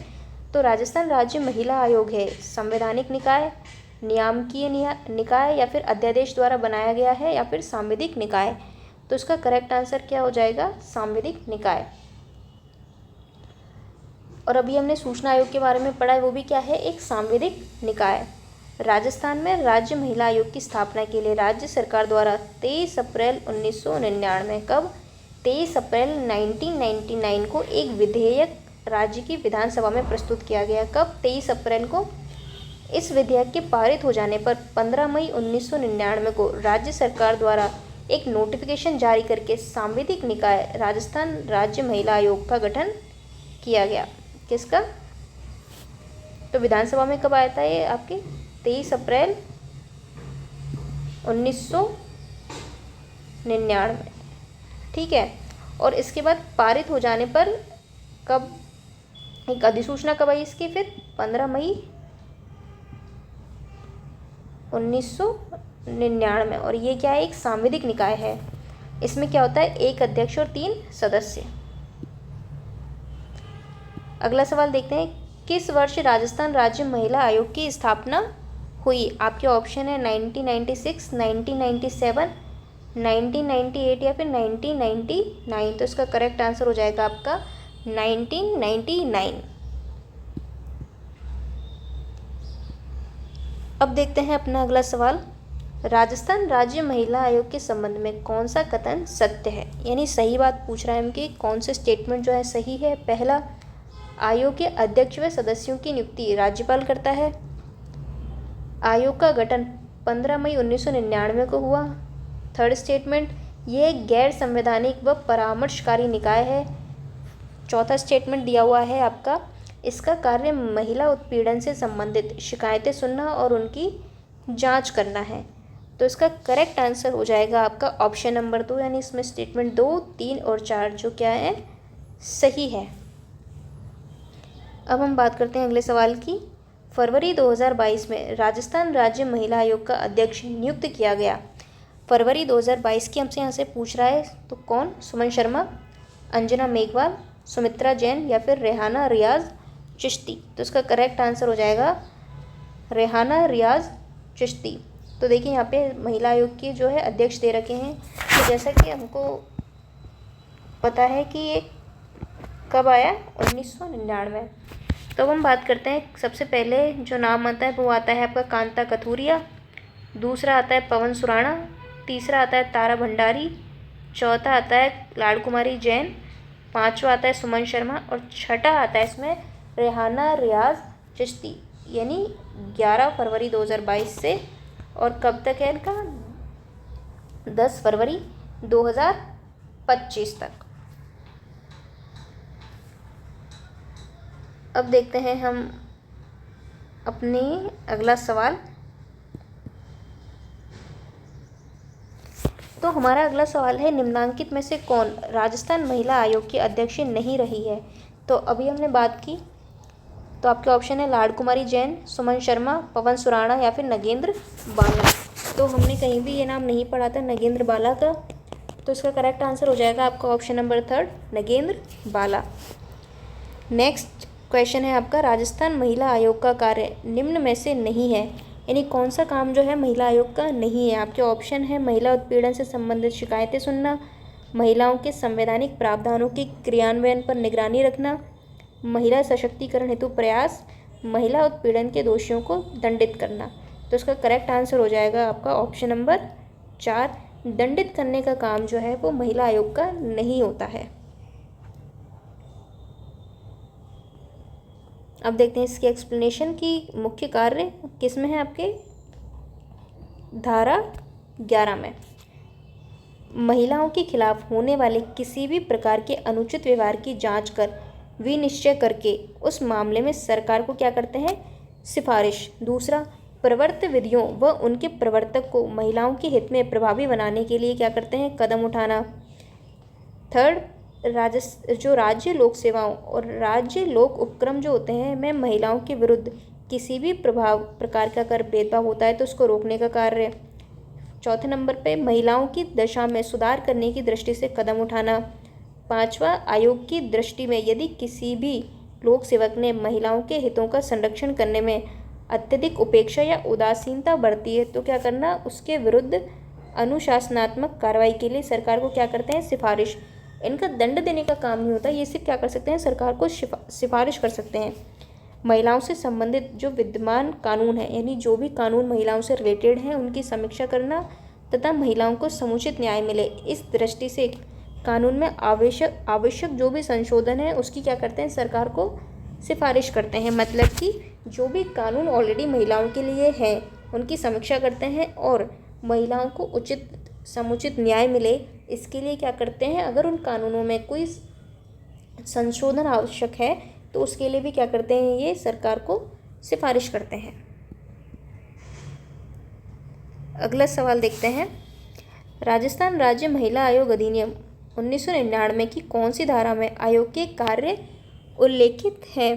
तो राजस्थान राज्य महिला आयोग है संवैधानिक निकाय, नियामकीय निकाय, या फिर अध्यादेश द्वारा बनाया गया है, या फिर सांविधिक निकाय। तो इसका करेक्ट आंसर क्या हो जाएगा, सांविधिक निकाय। और अभी हमने सूचना आयोग के बारे में पढ़ा है, वो भी क्या है, एक सांविधिक निकाय। राजस्थान में राज्य महिला आयोग की स्थापना के लिए राज्य सरकार द्वारा 23 अप्रैल 1999 कब 23 अप्रैल 1999 को एक विधेयक राज्य की विधानसभा में प्रस्तुत किया गया। कब, 23 अप्रैल को। इस विधेयक के पारित हो जाने पर 15 मई 1999 को राज्य सरकार द्वारा एक नोटिफिकेशन जारी करके सांविधिक निकाय राजस्थान राज्य महिला आयोग का गठन किया गया। किसका, तो विधानसभा में कब आया था ये आपके 23 अप्रैल 1999, ठीक है। और इसके बाद पारित हो जाने पर कब एक अधिसूचना कब आई इसकी, फिर 15 मई 1999। और ये क्या है, एक सांविधिक निकाय है। इसमें क्या होता है, एक अध्यक्ष और 3 सदस्य। अगला सवाल देखते हैं, किस वर्ष राजस्थान राज्य महिला आयोग की स्थापना हुई। आपके ऑप्शन है 1996, 1997, 1998 या फिर 1999। तो इसका करेक्ट आंसर हो जाएगा आपका 1999। अब देखते हैं अपना अगला सवाल। राजस्थान राज्य महिला आयोग के संबंध में कौन सा कथन सत्य है, यानी सही बात पूछ रहा है हम कि कौन से स्टेटमेंट जो है सही है। पहला, आयोग के अध्यक्ष व सदस्यों की नियुक्ति राज्यपाल करता है। आयोग का गठन 15 मई 1999 को हुआ। थर्ड स्टेटमेंट, ये एक गैर संवैधानिक व परामर्शकारी निकाय है। चौथा स्टेटमेंट दिया हुआ है आपका, इसका कार्य महिला उत्पीड़न से संबंधित शिकायतें सुनना और उनकी जांच करना है। तो इसका करेक्ट आंसर हो जाएगा आपका ऑप्शन नंबर 2, यानी इसमें स्टेटमेंट 2, 3 और 4 जो क्या है सही है। अब हम बात करते हैं अगले सवाल की। फरवरी 2022 में राजस्थान राज्य महिला आयोग का अध्यक्ष नियुक्त किया गया। फरवरी 2022 की हमसे यहाँ से पूछ रहा है, तो कौन? सुमन शर्मा, अंजना मेघवाल, सुमित्रा जैन या फिर रेहाना रियाज चिश्ती। तो इसका करेक्ट आंसर हो जाएगा रेहाना रियाज चिश्ती। तो देखिए यहाँ पे महिला आयोग के जो है अध्यक्ष दे रखे हैं। तो जैसा कि हमको पता है कि ये कब आया, 1999। तो अब हम बात करते हैं, सबसे पहले जो नाम आता है वो आता है आपका कांता कथूरिया, दूसरा आता है पवन सुराणा, तीसरा आता है तारा भंडारी, चौथा आता है लाड़ कुमारी जैन, पांचवा आता है सुमन शर्मा और छठा आता है इसमें रेहाना रियाज चिश्ती। यानी 11 फरवरी 2022 से और कब तक है इनका, 10 फरवरी 2025 तक। अब देखते हैं हम अपनी अगला सवाल। तो हमारा अगला सवाल है, निम्नांकित में से कौन राजस्थान महिला आयोग की अध्यक्ष नहीं रही है। तो अभी हमने बात की, तो आपके ऑप्शन है लाड़ कुमारी जैन, सुमन शर्मा, पवन सुराणा या फिर नगेंद्र बाला। तो हमने कहीं भी ये नाम नहीं पढ़ा था नगेंद्र बाला का, तो इसका करेक्ट आंसर हो जाएगा आपका ऑप्शन नंबर 3, नगेंद्र बाला। नेक्स्ट क्वेश्चन है आपका, राजस्थान महिला आयोग का कार्य निम्न में से नहीं है, यानी कौन सा काम जो है महिला आयोग का नहीं है। आपके ऑप्शन है महिला उत्पीड़न से संबंधित शिकायतें सुनना, महिलाओं के संवैधानिक प्रावधानों के क्रियान्वयन पर निगरानी रखना, महिला सशक्तिकरण हेतु प्रयास, महिला उत्पीड़न के दोषियों को दंडित करना। तो इसका करेक्ट आंसर हो जाएगा आपका ऑप्शन नंबर 4, दंडित करने का काम जो है वो महिला आयोग का नहीं होता है। अब देखते हैं इसकी एक्सप्लेनेशन की मुख्य कार्य किस में है, आपके धारा 11 में। महिलाओं के खिलाफ होने वाले किसी भी प्रकार के अनुचित व्यवहार की जांच कर विनिश्चय करके उस मामले में सरकार को क्या करते हैं, सिफारिश। दूसरा, प्रवर्तित विधियों व उनके प्रवर्तक को महिलाओं के हित में प्रभावी बनाने के लिए क्या करते हैं, कदम उठाना। थर्ड, राज्य लोक सेवाओं और राज्य लोक उपक्रम जो होते हैं में महिलाओं के विरुद्ध किसी भी प्रकार का अगर भेदभाव होता है तो उसको रोकने का कार्य। चौथे नंबर पे महिलाओं की दशा में सुधार करने की दृष्टि से कदम उठाना। पांचवा, आयोग की दृष्टि में यदि किसी भी लोक सेवक ने महिलाओं के हितों का संरक्षण करने में अत्यधिक उपेक्षा या उदासीनता बरती है तो क्या करना, उसके विरुद्ध अनुशासनात्मक कार्रवाई के लिए सरकार को क्या करते हैं, सिफारिश। इनका दंड देने का काम नहीं होता, ये सिर्फ क्या कर सकते हैं, सरकार को सिफारिश कर सकते हैं। महिलाओं से संबंधित जो विद्यमान कानून है, यानी जो भी कानून महिलाओं से रिलेटेड हैं उनकी समीक्षा करना तथा महिलाओं को समुचित न्याय मिले, इस दृष्टि से कानून में आवश्यक जो भी संशोधन है उसकी क्या करते हैं, सरकार को सिफारिश करते हैं। मतलब कि जो भी कानून ऑलरेडी महिलाओं के लिए है उनकी समीक्षा करते हैं और महिलाओं को उचित समुचित न्याय मिले, इसके लिए क्या करते हैं, अगर उन कानूनों में कोई संशोधन आवश्यक है तो उसके लिए भी क्या करते हैं, ये सरकार को सिफारिश करते हैं। अगला सवाल देखते हैं, राजस्थान राज्य महिला आयोग अधिनियम 1999 की कौन सी धारा में आयोग के कार्य उल्लेखित है।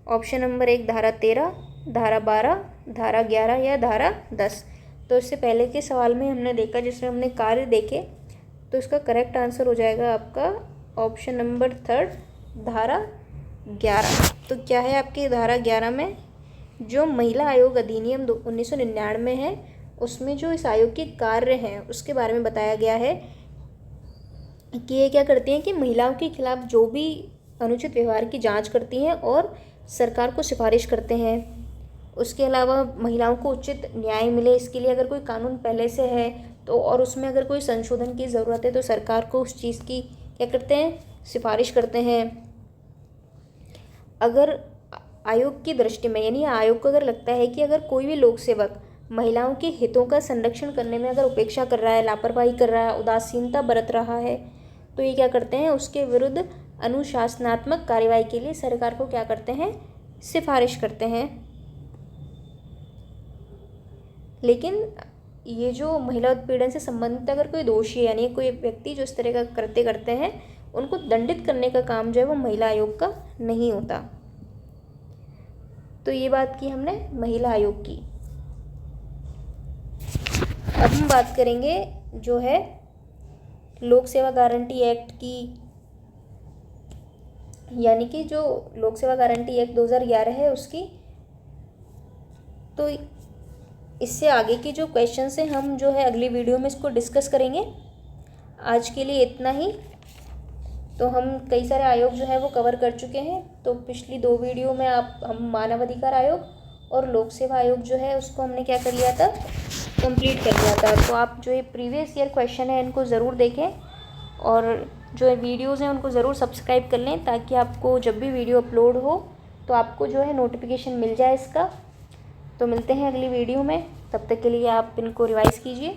ऑप्शन नंबर 1 धारा 13, धारा 12, धारा 11 या धारा 10। तो इससे पहले के सवाल में हमने देखा जिसमें हमने कार्य देखे, तो इसका करेक्ट आंसर हो जाएगा आपका ऑप्शन नंबर 3 धारा 11। तो क्या है आपकी धारा 11 में, जो महिला आयोग अधिनियम 1999 है उसमें जो इस आयोग के कार्य हैं उसके बारे में बताया गया है कि ये क्या करती हैं कि महिलाओं के खिलाफ जो भी अनुचित व्यवहार की जांच करती हैं और सरकार को सिफारिश करते हैं। उसके अलावा महिलाओं को उचित न्याय मिले, इसके लिए अगर कोई कानून पहले से है तो और उसमें अगर कोई संशोधन की ज़रूरत है तो सरकार को उस चीज़ की क्या करते हैं, सिफारिश करते हैं। अगर आयोग की दृष्टि में, यानी आयोग को अगर लगता है कि अगर कोई भी लोक सेवक महिलाओं के हितों का संरक्षण करने में अगर उपेक्षा कर रहा है, लापरवाही कर रहा है, उदासीनता बरत रहा है, तो ये क्या करते हैं, उसके विरुद्ध अनुशासनात्मक कार्रवाई के लिए सरकार को क्या करते हैं, सिफारिश करते हैं। लेकिन ये जो महिला उत्पीड़न से संबंधित अगर कोई दोषी है, यानी कोई व्यक्ति जो इस तरह का कृत्य करते हैं, उनको दंडित करने का काम जो है वो महिला आयोग का नहीं होता। तो ये बात की हमने महिला आयोग की। अब हम बात करेंगे जो है लोक सेवा गारंटी एक्ट की, यानी कि जो लोक सेवा गारंटी एक्ट 2011 है उसकी। तो इससे आगे की जो क्वेश्चंस हैं हम जो है अगली वीडियो में इसको डिस्कस करेंगे। आज के लिए इतना ही। तो हम कई सारे आयोग जो है वो कवर कर चुके हैं। तो पिछली 2 वीडियो में हम मानव अधिकार आयोग और लोक सेवा आयोग जो है उसको हमने क्या कर लिया था, कंप्लीट कर लिया था। तो आप जो ये प्रीवियस ईयर क्वेश्चन है इनको ज़रूर देखें और जो वीडियोज़ हैं उनको ज़रूर सब्सक्राइब कर लें, ताकि आपको जब भी वीडियो अपलोड हो तो आपको जो है नोटिफिकेशन मिल जाए इसका। तो मिलते हैं अगली वीडियो में, तब तक के लिए आप इनको रिवाइज़ कीजिए।